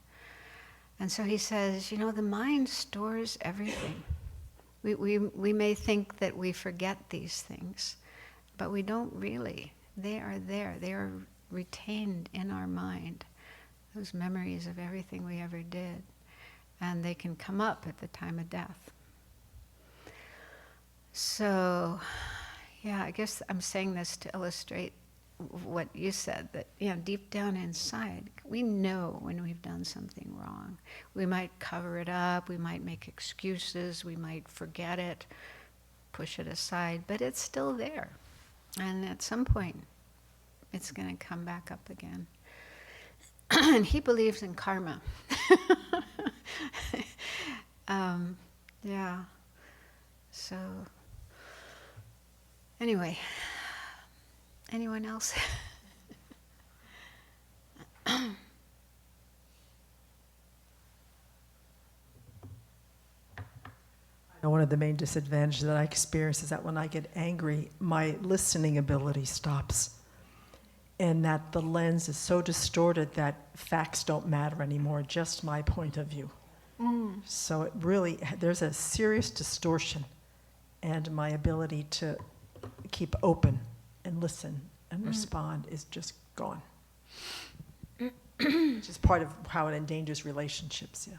And so he says, the mind stores everything. We may think that we forget these things, but we don't really. They are there. They are retained in our mind, those memories of everything we ever did. And they can come up at the time of death. So, yeah, I guess I'm saying this to illustrate what you said, that, deep down inside, we know when we've done something wrong. We might cover it up, we might make excuses, we might forget it, push it aside, but it's still there. And at some point, it's going to come back up again. And he believes in karma. Yeah. So, anyway, anyone else? One of the main disadvantages that I experience is that when I get angry, my listening ability stops. And that the lens is so distorted that facts don't matter anymore, just my point of view. So it really, there's a serious distortion, and my ability to keep open and listen and respond is just gone. Which is part of how it endangers relationships, yeah.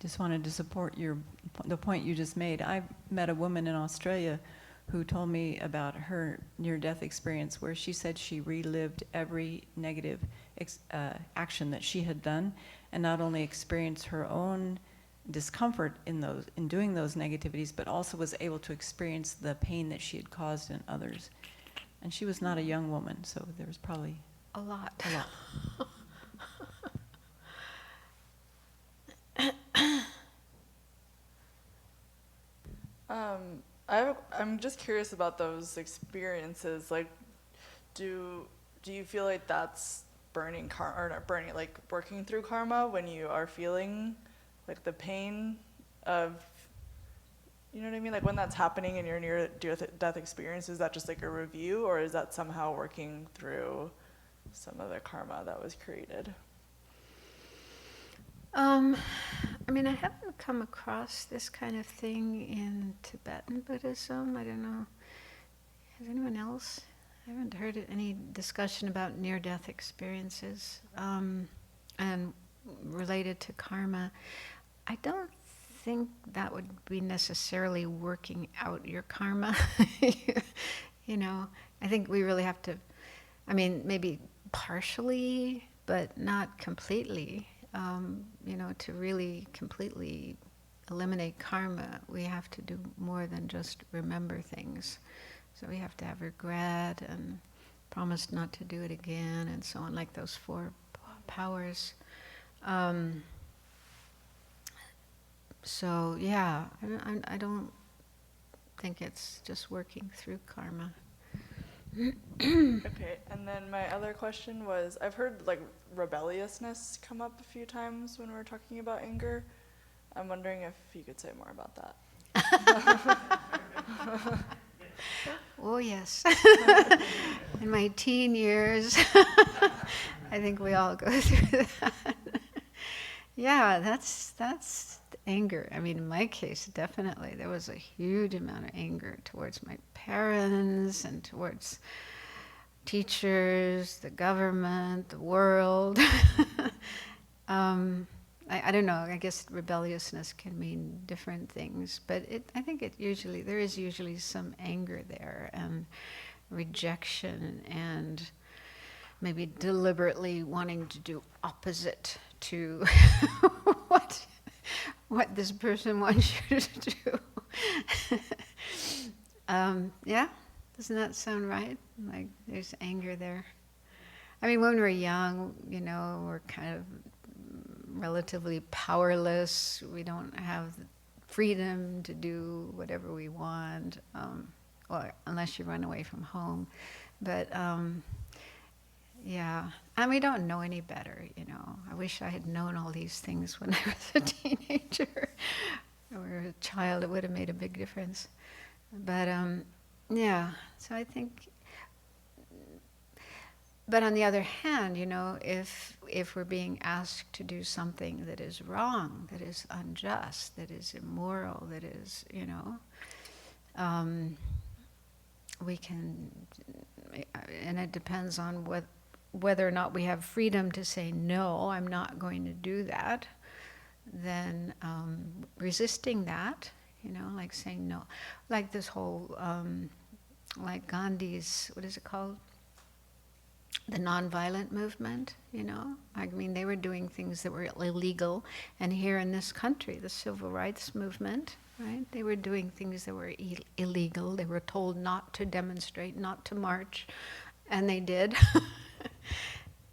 Just wanted to support the point you just made. I met a woman in Australia who told me about her near-death experience, where she said she relived every negative action that she had done, and not only experienced her own discomfort in doing those negativities, but also was able to experience the pain that she had caused in others. And she was not a young woman, so there was probably A lot. a lot. I'm just curious about those experiences. Like, do you feel like that's burning karma, or not burning, like working through karma when you are feeling like the pain of, you know what I mean? Like when that's happening in your near-death experience, is that just like a review, or is that somehow working through some of the karma that was created? I mean, I haven't come across this kind of thing in Tibetan Buddhism. I don't know. Has anyone else? I haven't heard any discussion about near-death experiences and related to karma. I don't think that would be necessarily working out your karma. I think we really have to, maybe partially, but not completely. To really completely eliminate karma, we have to do more than just remember things. So we have to have regret and promise not to do it again and so on, like those 4 powers. So yeah, I don't think it's just working through karma. Okay, and then my other question was, I've heard like rebelliousness come up a few times when we're talking about anger. I'm wondering if you could say more about that. Oh yes. In my teen years, I think we all go through that. Yeah, that's anger. In my case, definitely, there was a huge amount of anger towards my parents and towards teachers, the government, the world. I don't know. I guess rebelliousness can mean different things, but I think there is usually some anger there and rejection and maybe deliberately wanting to do opposite to what this person wants you to do. Yeah, doesn't that sound right? Like there's anger there. When we're young, we're kind of relatively powerless. We don't have the freedom to do whatever we want, unless you run away from home. But yeah, and we don't know any better, I wish I had known all these things when I was a teenager or a child. It would have made a big difference. But yeah, so I think. But on the other hand, if we're being asked to do something that is wrong, that is unjust, that is immoral, that is, we can, and it depends on whether or not we have freedom to say, no, I'm not going to do that, then resisting that, like saying no. Like this whole, like Gandhi's, what is it called? The nonviolent movement, I mean, they were doing things that were illegal. And here in this country, the civil rights movement, right? They were doing things that were illegal. They were told not to demonstrate, not to march, and they did.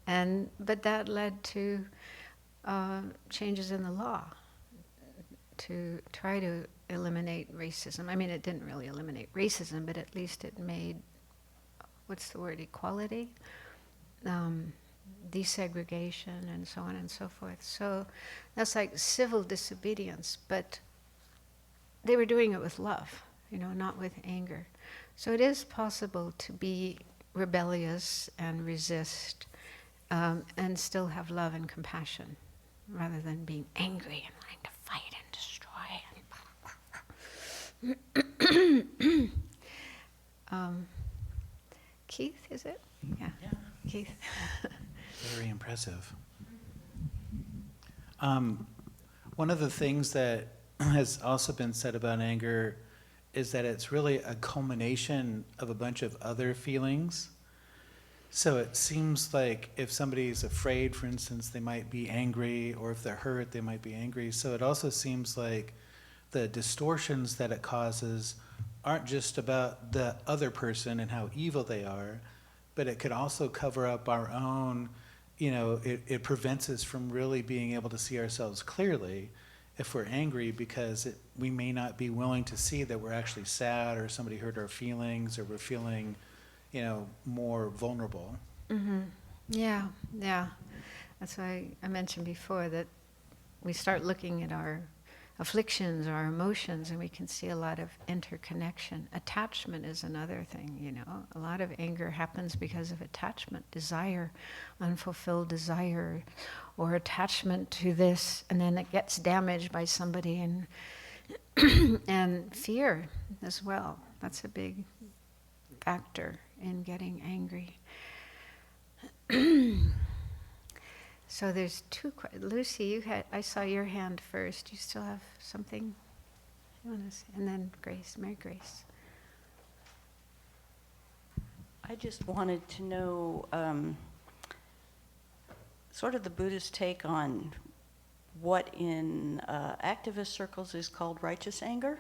But that led to changes in the law to try to eliminate racism. I mean, it didn't really eliminate racism, but at least it made, what's the word, equality? Desegregation and so on and so forth. So that's like civil disobedience, but they were doing it with love, not with anger. So it is possible to be rebellious and resist and still have love and compassion rather than being angry and wanting to fight and destroy. Keith, is it? Yeah. Keith. Very impressive. One of the things that has also been said about anger is that it's really a culmination of a bunch of other feelings. So it seems like if somebody's afraid, for instance, they might be angry, or if they're hurt, they might be angry. So it also seems like the distortions that it causes aren't just about the other person and how evil they are, but it could also cover up our own, it prevents us from really being able to see ourselves clearly if we're angry, because we may not be willing to see that we're actually sad, or somebody hurt our feelings, or we're feeling, more vulnerable. Mm-hmm. Yeah. That's why I mentioned before that we start looking at our afflictions, our emotions, and we can see a lot of interconnection. Attachment is another thing, A lot of anger happens because of attachment, desire, unfulfilled desire, or attachment to this, and then it gets damaged by somebody, and and fear as well. That's a big factor in getting angry. So there's two questions. Lucy, I saw your hand first. You still have something you want to say? And then Grace, Mary Grace. I just wanted to know sort of the Buddhist take on what in activist circles is called righteous anger.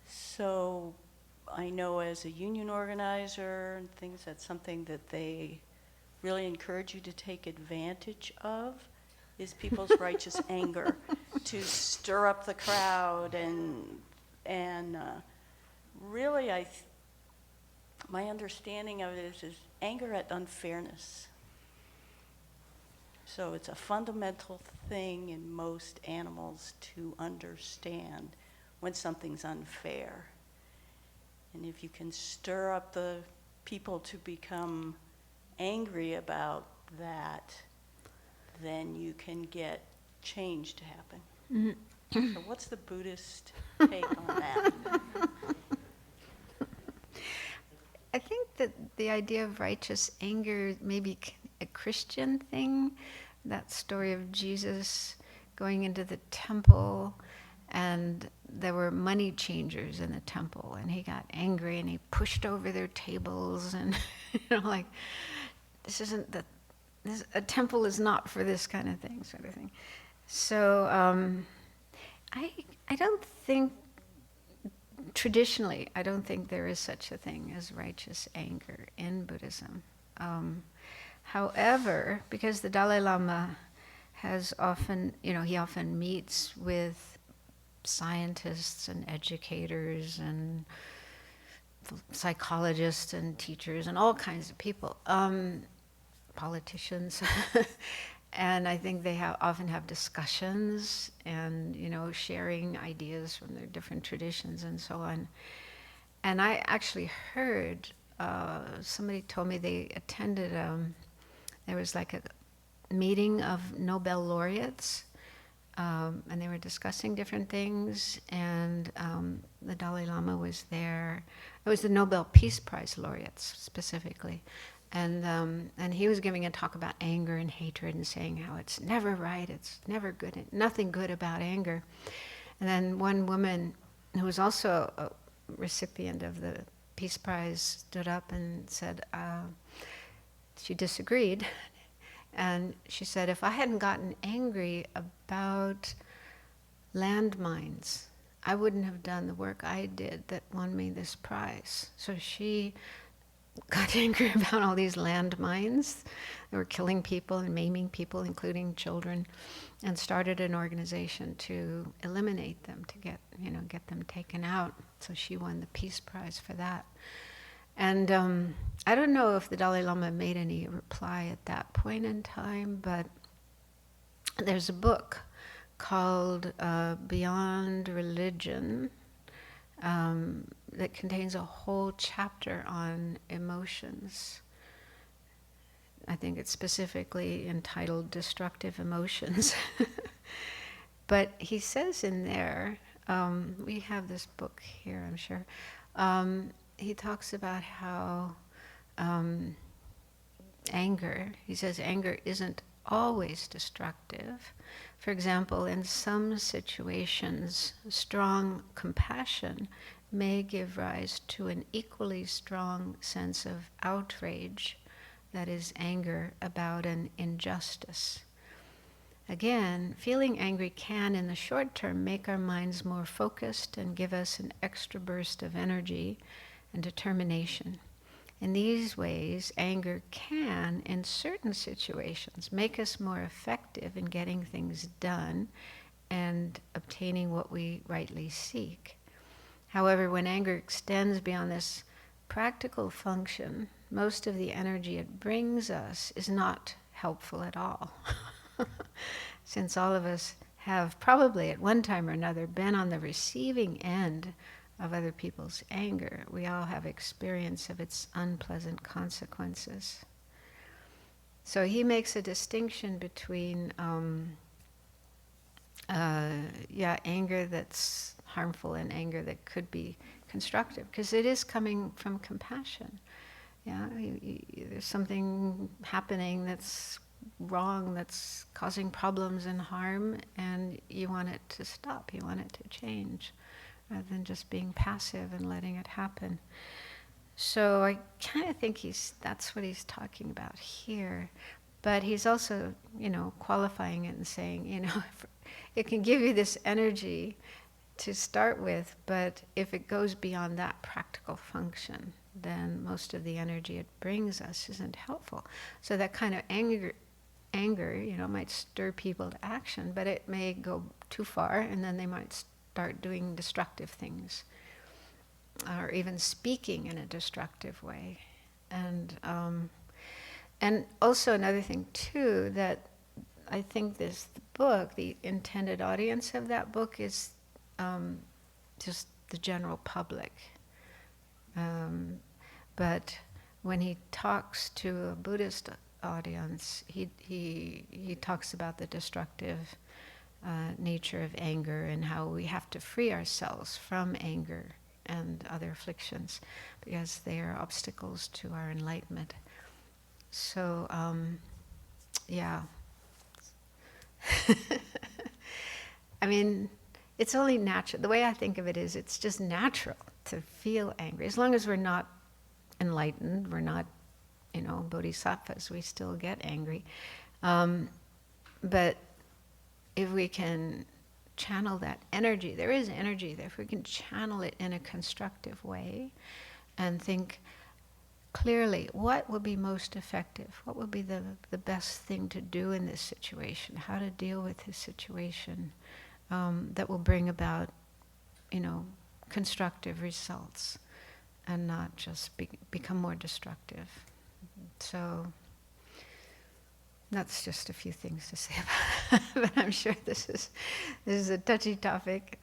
So I know as a union organizer and things, that's something that they really encourage you to take advantage of, is people's righteous anger, to stir up the crowd and really my understanding of it is anger at unfairness. So it's a fundamental thing in most animals to understand when something's unfair. And if you can stir up the people to become angry about that, then you can get change to happen. Mm-hmm. So what's the Buddhist take on that? I think that the idea of righteous anger may be a Christian thing. That story of Jesus going into the temple, and there were money changers in the temple, and he got angry and he pushed over their tables, and like, a temple is not for this kind of thing, sort of thing. So I don't think, traditionally, I don't think there is such a thing as righteous anger in Buddhism. However, because the Dalai Lama has often, he often meets with scientists and educators and psychologists and teachers and all kinds of people, politicians, and I think they often have discussions and, sharing ideas from their different traditions and so on. And I actually heard, somebody told me they attended, there was like a meeting of Nobel laureates, and they were discussing different things, and the Dalai Lama was there. It was the Nobel Peace Prize laureates specifically. And he was giving a talk about anger and hatred and saying how it's never right, it's never good, nothing good about anger. And then one woman who was also a recipient of the Peace Prize stood up and said she disagreed. And she said, if I hadn't gotten angry about landmines, I wouldn't have done the work I did that won me this prize. So she got angry about all these landmines that were killing people and maiming people, including children, and started an organization to eliminate them, to get them taken out. So she won the Peace Prize for that. And I don't know if the Dalai Lama made any reply at that point in time, but there's a book called Beyond Religion that contains a whole chapter on emotions. I think it's specifically entitled Destructive Emotions. But he says in there, we have this book here, I'm sure, he talks about how anger, he says anger isn't always destructive. For example, in some situations, strong compassion may give rise to an equally strong sense of outrage, that is, anger about an injustice. Again, feeling angry can, in the short term, make our minds more focused and give us an extra burst of energy and determination. In these ways, anger can, in certain situations, make us more effective in getting things done and obtaining what we rightly seek. However, when anger extends beyond this practical function, most of the energy it brings us is not helpful at all. Since all of us have probably at one time or another been on the receiving end of other people's anger, we all have experience of its unpleasant consequences. So he makes a distinction between anger that's harmful and anger that could be constructive, because it is coming from compassion. There's something happening that's wrong, that's causing problems and harm, and you want it to stop, you want it to change, rather than just being passive and letting it happen. So I kind of think that's what he's talking about here. But he's also, qualifying it and saying, it can give you this energy to start with, but if it goes beyond that practical function, then most of the energy it brings us isn't helpful. So that kind of anger, might stir people to action, but it may go too far, and then they might start doing destructive things, or even speaking in a destructive way. And also another thing too, that I think the book, the intended audience of that book is just the general public. But when he talks to a Buddhist audience, he talks about the destructive nature of anger and how we have to free ourselves from anger and other afflictions because they are obstacles to our enlightenment. So, I mean, it's only natural. The way I think of it is it's just natural to feel angry. As long as we're not enlightened, we're not, bodhisattvas, we still get angry. But if we can channel that energy, there is energy there, if we can channel it in a constructive way and think clearly, what will be most effective? What will be the best thing to do in this situation? How to deal with this situation that will bring about, constructive results and not just become more destructive. So that's just a few things to say about it. But I'm sure this is a touchy topic.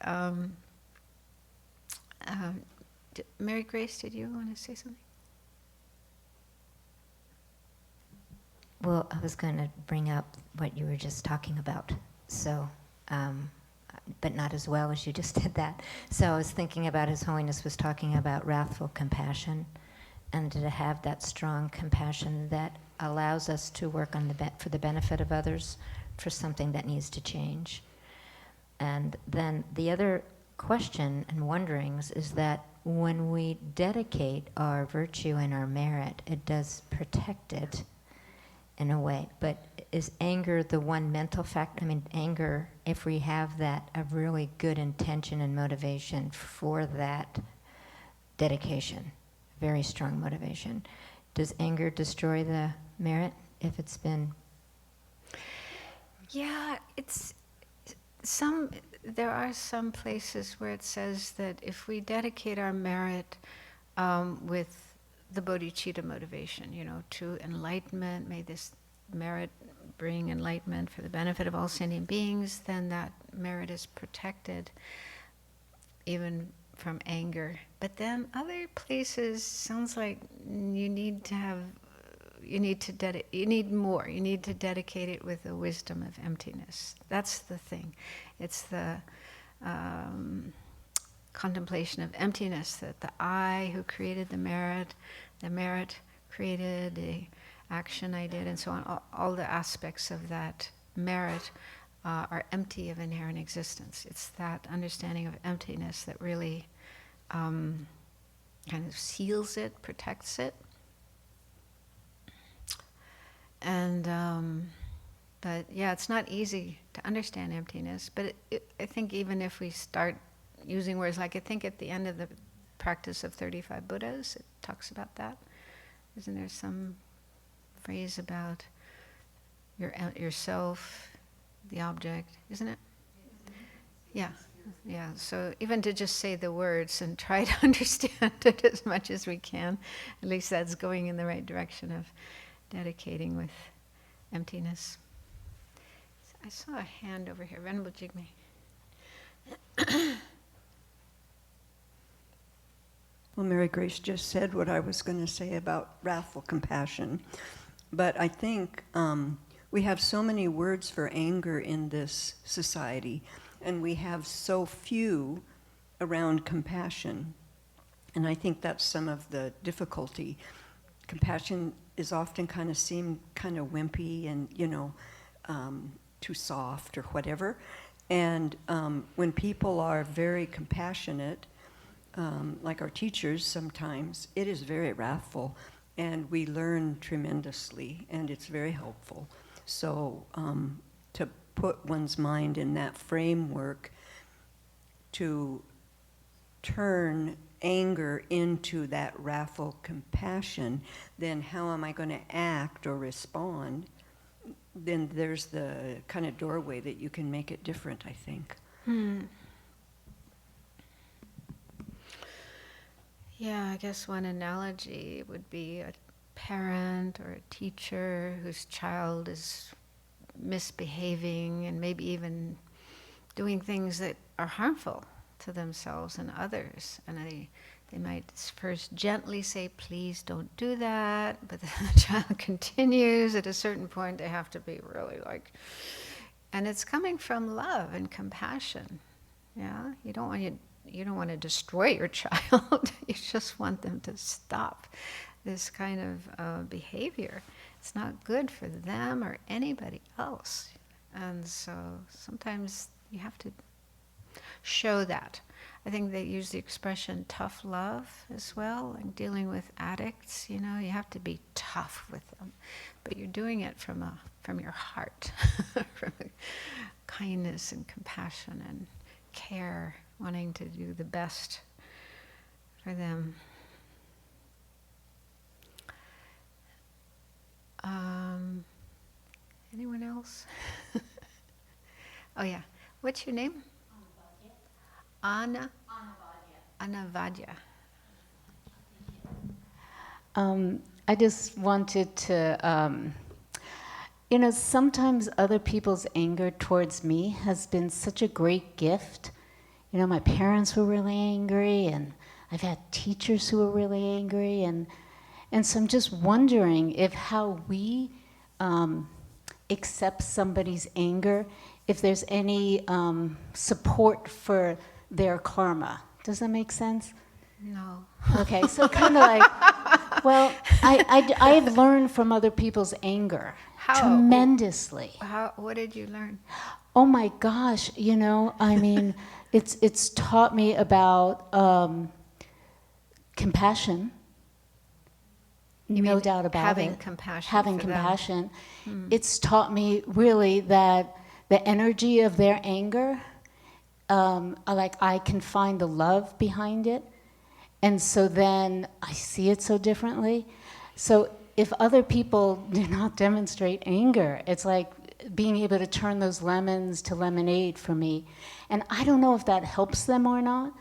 Mary Grace, did you want to say something? Well, I was going to bring up what you were just talking about, so, but not as well as you just did that. So I was thinking about His Holiness was talking about wrathful compassion, and to have that strong compassion that allows us to work on for the benefit of others for something that needs to change. And then the other question and wonderings is that when we dedicate our virtue and our merit, it does protect it in a way. But is anger the one mental factor? I mean, anger, if we have that, a really good intention and motivation for that dedication, very strong motivation, does anger destroy the merit if it's been? Yeah, there are some places where it says that if we dedicate our merit with the bodhicitta motivation, to enlightenment, may this merit bring enlightenment for the benefit of all sentient beings, then that merit is protected even from anger. But then other places sounds like you need more. You need to dedicate it with the wisdom of emptiness. That's the thing. It's the contemplation of emptiness, that the I who created the merit created the action I did, and so on. All the aspects of that merit are empty of inherent existence. It's that understanding of emptiness that really kind of seals it, protects it. And but yeah, it's not easy to understand emptiness. But I think even if we start using words like, I think at the end of the practice of 35 Buddhas, it talks about that. Isn't there some phrase about yourself, the object, isn't it? Yeah. Yeah, so even to just say the words and try to understand it as much as we can, at least that's going in the right direction of dedicating with emptiness. I saw a hand over here. Venerable Jigme. Well, Mary Grace just said what I was going to say about wrathful compassion. But I think we have so many words for anger in this society, and we have so few around compassion. And I think that's some of the difficulty. Compassion is often kind of seem kind of wimpy and, too soft or whatever. And when people are very compassionate, like our teachers sometimes, it is very wrathful, and we learn tremendously, and it's very helpful. So to put one's mind in that framework, to turn anger into that wrathful compassion, then how am I going to act or respond? Then there's the kind of doorway that you can make it different, I think. Yeah, I guess one analogy would be a parent or a teacher whose child is misbehaving and maybe even doing things that are harmful to themselves and others. And they might first gently say, please don't do that, but the child continues. At a certain point, they have to be really and it's coming from love and compassion. Yeah, you don't want to destroy your child. You just want them to stop this kind of behavior. It's not good for them or anybody else. And so sometimes you have to show that. I think they use the expression tough love as well, like dealing with addicts. You have to be tough with them, but you're doing it from your heart, from kindness and compassion and care, wanting to do the best for them. Anyone else? Oh yeah, what's your name? Anna Vadya. I just wanted to, sometimes other people's anger towards me has been such a great gift. My parents were really angry, and I've had teachers who were really angry, and so I'm just wondering if how we accept somebody's anger, if there's any support for their karma. Does that make sense? No. Okay, so kind of like, Well, I've learned from other people's anger How? tremendously. What did you learn? Oh my gosh, I mean, it's taught me about compassion. You No mean doubt about having it. compassion Having for them. compassion. It's taught me really that the energy of their anger, I can find the love behind it. And so then I see it so differently. So if other people do not demonstrate anger, it's like being able to turn those lemons to lemonade for me. And I don't know if that helps them or not,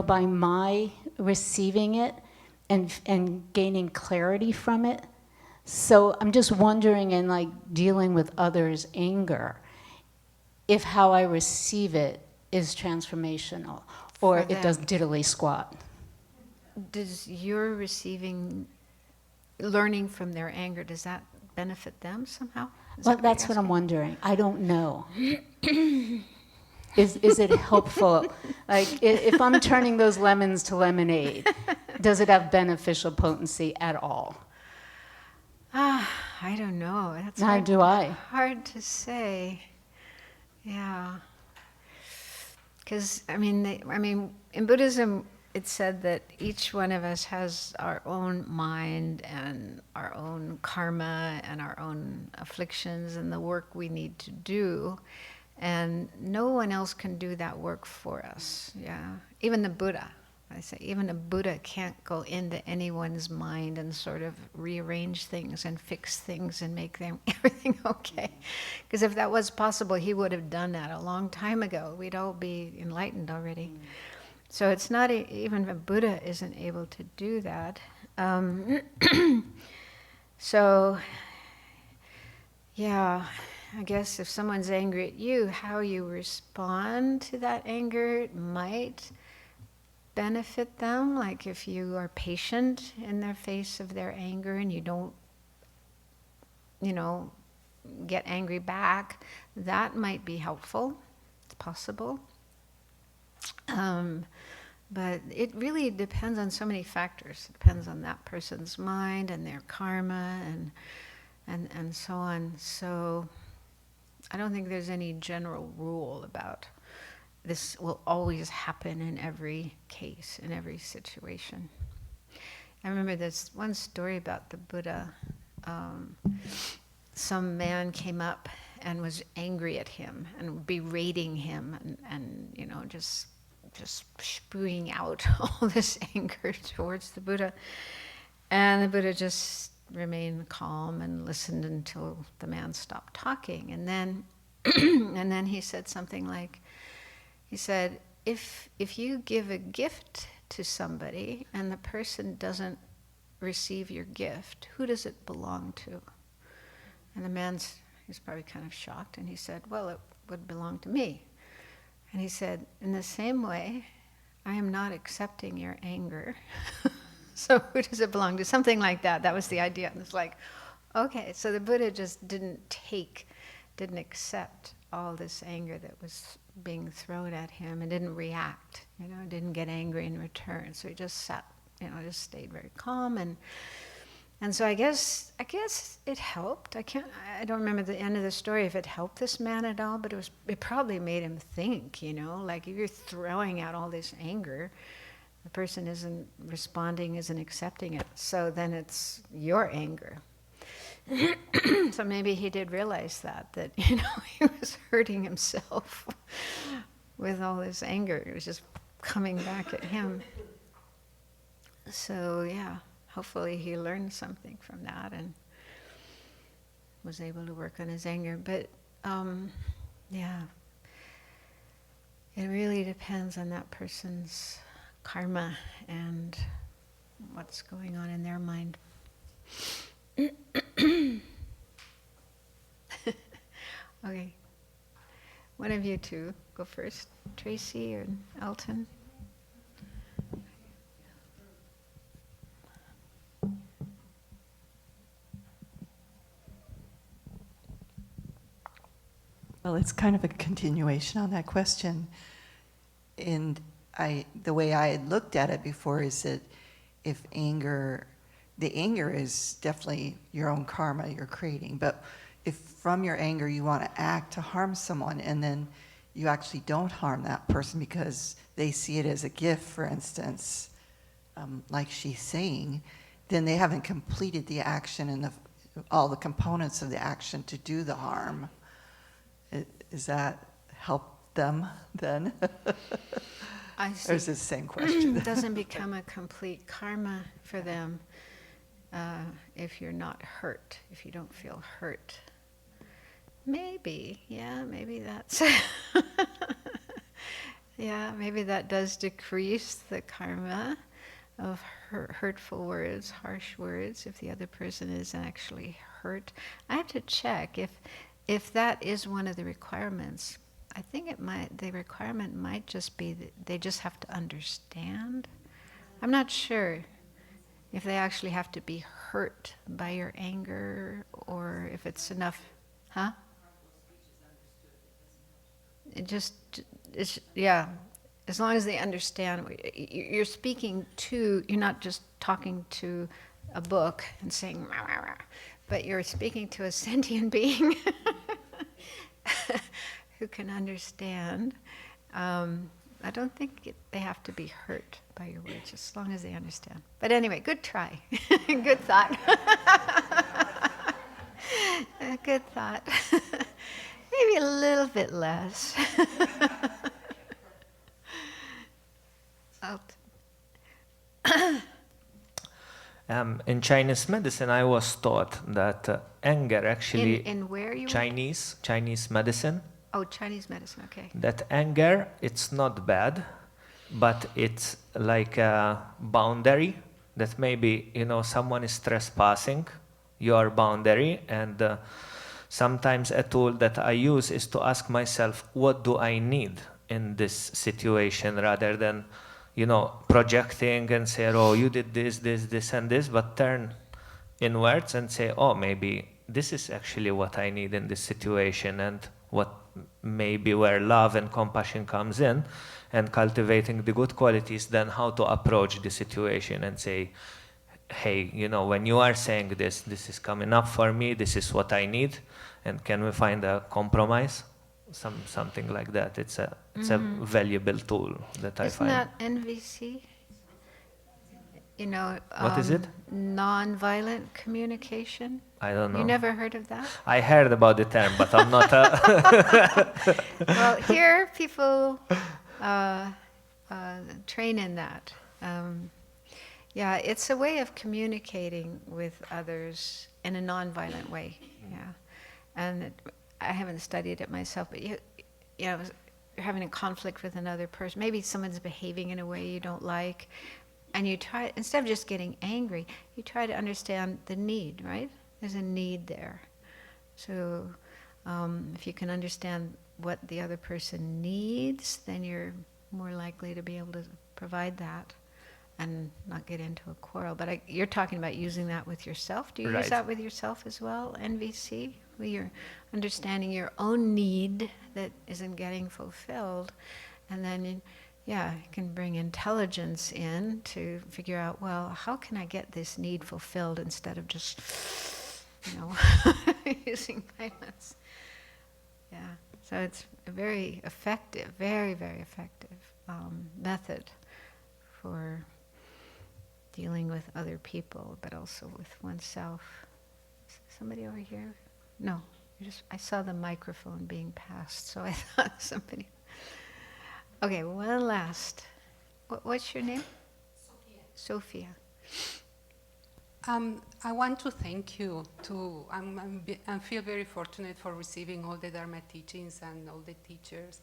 by my receiving it and gaining clarity from it. So I'm just wondering, in like dealing with others' anger, if how I receive it is transformational or For it does them. diddly squat. Does your learning from their anger, does that benefit them somehow? Well, that's what I'm wondering. I don't know. Is it helpful? Like, if I'm turning those lemons to lemonade, does it have beneficial potency at all? I don't know. That's Neither do I. hard to say. Yeah. Because, I mean, in Buddhism, it's said that each one of us has our own mind and our own karma and our own afflictions and the work we need to do. And no one else can do that work for us. Yeah. Even the Buddha. I say even a Buddha can't go into anyone's mind and sort of rearrange things and fix things and make everything okay. Because if that was possible, he would have done that a long time ago. We'd all be enlightened already. So it's not even a Buddha isn't able to do that. So, yeah, I guess if someone's angry at you, how you respond to that anger might benefit them. Like if you are patient in their face of their anger and you don't, get angry back, that might be helpful. It's possible. But it really depends on so many factors. It depends on that person's mind and their karma and so on. So I don't think there's any general rule about this will always happen in every case, in every situation. I remember this one story about the Buddha. Some man came up and was angry at him and berating him and just spewing out all this anger towards the Buddha. And the Buddha just remained calm and listened until the man stopped talking. And then and then he said something like, he said, if you give a gift to somebody and the person doesn't receive your gift, who does it belong to? And the he's probably kind of shocked, and he said, well, it would belong to me. And he said, in the same way, I am not accepting your anger. So who does it belong to? Something like that. That was the idea. And it's like, okay, so the Buddha just didn't accept all this anger that was being thrown at him and didn't react, didn't get angry in return. So he just sat, just stayed very calm. And so I guess it helped. I don't remember the end of the story if it helped this man at all, but it probably made him think, like if you're throwing out all this anger, the person isn't responding, isn't accepting it. So then it's your anger. So maybe he did realize that he was hurting himself with all this anger. It was just coming back at him. So yeah, hopefully he learned something from that and was able to work on his anger. But yeah, it really depends on that person's karma and what's going on in their mind. Okay. One of you two go first. Tracy or Elton? Well, it's kind of a continuation on that question. And the way I had looked at it before is that if anger the anger is definitely your own karma you're creating. But if from your anger you want to act to harm someone, and then you actually don't harm that person because they see it as a gift, for instance, like she's saying, then they haven't completed the action and all the components of the action to do the harm. Does that help them then? I Or see. is it the same question? It doesn't become a complete karma for them if you're not hurt, if you don't feel hurt. Maybe, yeah, maybe that's... yeah, maybe that does decrease the karma of hurtful words, harsh words, if the other person is actually hurt. I have to check if that is one of the requirements. I think the requirement might just be that they just have to understand. I'm not sure if they actually have to be hurt by your anger or if it's enough, huh? Yeah, as long as they understand, you're speaking to, you're not just talking to a book and saying, rah, rah, rah, but you're speaking to a sentient being who can understand. I don't think they have to be hurt by your words, as long as they understand. But anyway, good try. Good thought. Good thought. Maybe a little bit less. In Chinese medicine, I was taught that anger actually... In where you Chinese medicine. Oh, Chinese medicine, okay. That anger, it's not bad, but it's like a boundary that maybe, someone is trespassing your boundary, and sometimes a tool that I use is to ask myself, what do I need in this situation, rather than, projecting and say, oh, you did this, and this, but turn inwards and say, oh, maybe this is actually what I need in this situation, and what maybe where love and compassion comes in, and cultivating the good qualities, then how to approach the situation and say, hey, when you are saying this is coming up for me, this is what I need, and can we find a compromise? Something like that. It's a valuable tool that I find. Isn't that NVC? What is it? Nonviolent communication. I don't know. You never heard of that? I heard about the term, but I'm not Well, here people train in that. Yeah, it's a way of communicating with others in a nonviolent way. Yeah, and I haven't studied it myself, but you're having a conflict with another person. Maybe someone's behaving in a way you don't like, and you try, instead of just getting angry, you try to understand the need, right? There's a need there. So if you can understand what the other person needs, then you're more likely to be able to provide that and not get into a quarrel. But you're talking about using that with yourself. Do you use that with yourself as well, NVC? Where you're understanding your own need that isn't getting fulfilled, and then you can bring intelligence in to figure out, well, how can I get this need fulfilled instead of just, using violence. Yeah, so it's a very effective, very, very effective method for dealing with other people, but also with oneself. Somebody over here? No, I saw the microphone being passed, so I thought somebody... Okay, one last. What's your name? Sophia. I want to thank you. I feel very fortunate for receiving all the Dharma teachings and all the teachers,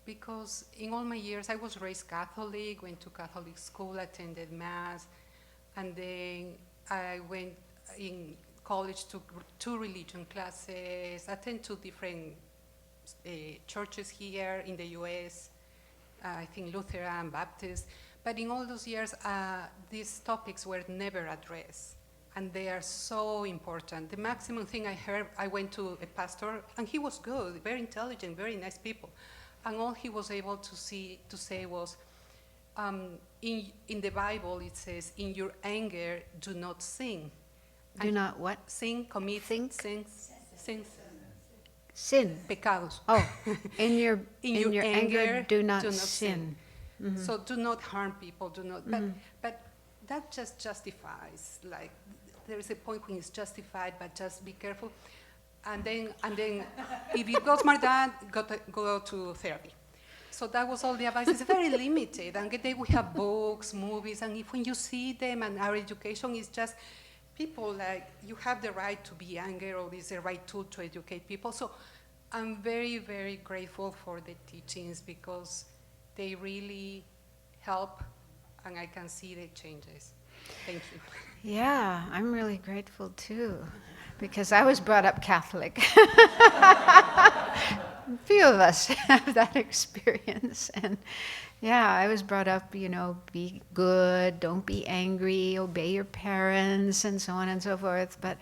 because in all my years I was raised Catholic, went to Catholic school, attended Mass, and then I went in college to two religion classes, attend two different churches here in the US, I think Lutheran, Baptist, but in all those years these topics were never addressed, and they are so important. The maximum thing I heard, I went to a pastor, and he was good, very intelligent, very nice people, and all he was able to say was, in the Bible it says, "In your anger, do not sin." Do not what? Sin, commit, Think? sin, Sin. pecados. Oh, in your anger, do not sin. Mm-hmm. So do not harm people. Do not. But that just justifies. Like there is a point when it's justified, but just be careful. And then if it goes more than that, go to therapy. So that was all the advice. It's very limited. And then we have books, movies, and if when you see them, and our education is just people like, you have the right to be angry, or it's the right tool to educate people. So I'm very, very grateful for the teachings because they really help, and I can see the changes. Thank you. Yeah, I'm really grateful too, because I was brought up Catholic. A few of us have that experience. And yeah, I was brought up, be good, don't be angry, obey your parents, and so on and so forth. But,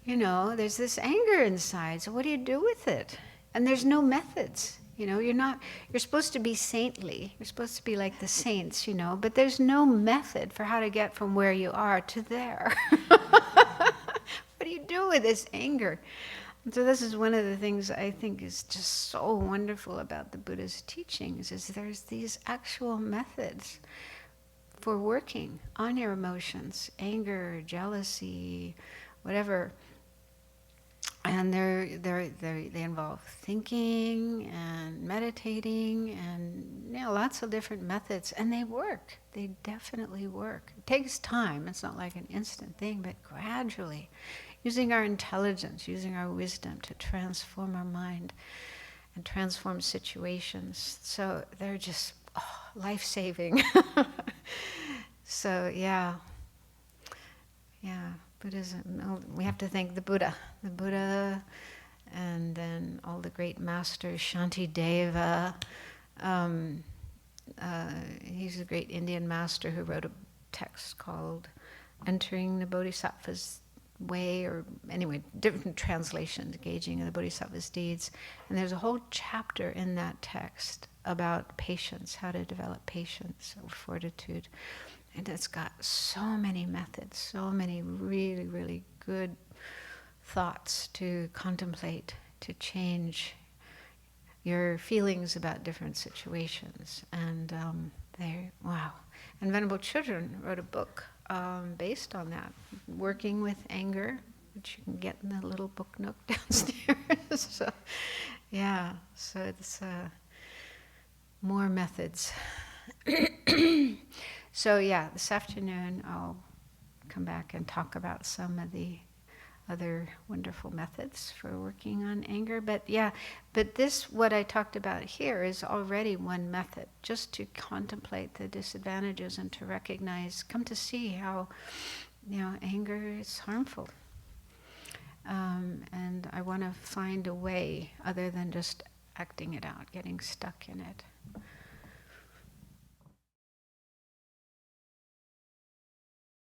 there's this anger inside. So what do you do with it? And there's no methods. You're supposed to be saintly. You're supposed to be like the saints, but there's no method for how to get from where you are to there. What do you do with this anger? So this is one of the things I think is just so wonderful about the Buddha's teachings, is there's these actual methods for working on your emotions, anger, jealousy, whatever. And they involve thinking and meditating and lots of different methods, and they work. They definitely work. It takes time. It's not like an instant thing, but gradually, using our intelligence, using our wisdom to transform our mind and transform situations. So they're just life-saving. So yeah. Buddhism, we have to thank the Buddha, and then all the great masters, Shantideva. He's a great Indian master who wrote a text called Entering the Bodhisattva's Way, or anyway, different translations, Gauging the Bodhisattva's Deeds. And there's a whole chapter in that text about patience, how to develop patience or fortitude. And it's got so many methods, so many really, really good thoughts to contemplate, to change your feelings about different situations. And wow. And Venerable Children wrote a book based on that, Working with Anger, which you can get in the little book nook downstairs. So it's more methods. So this afternoon I'll come back and talk about some of the other wonderful methods for working on anger. But this, what I talked about here, is already one method, just to contemplate the disadvantages and to recognize, come to see how, anger is harmful. And I want to find a way other than just acting it out, getting stuck in it.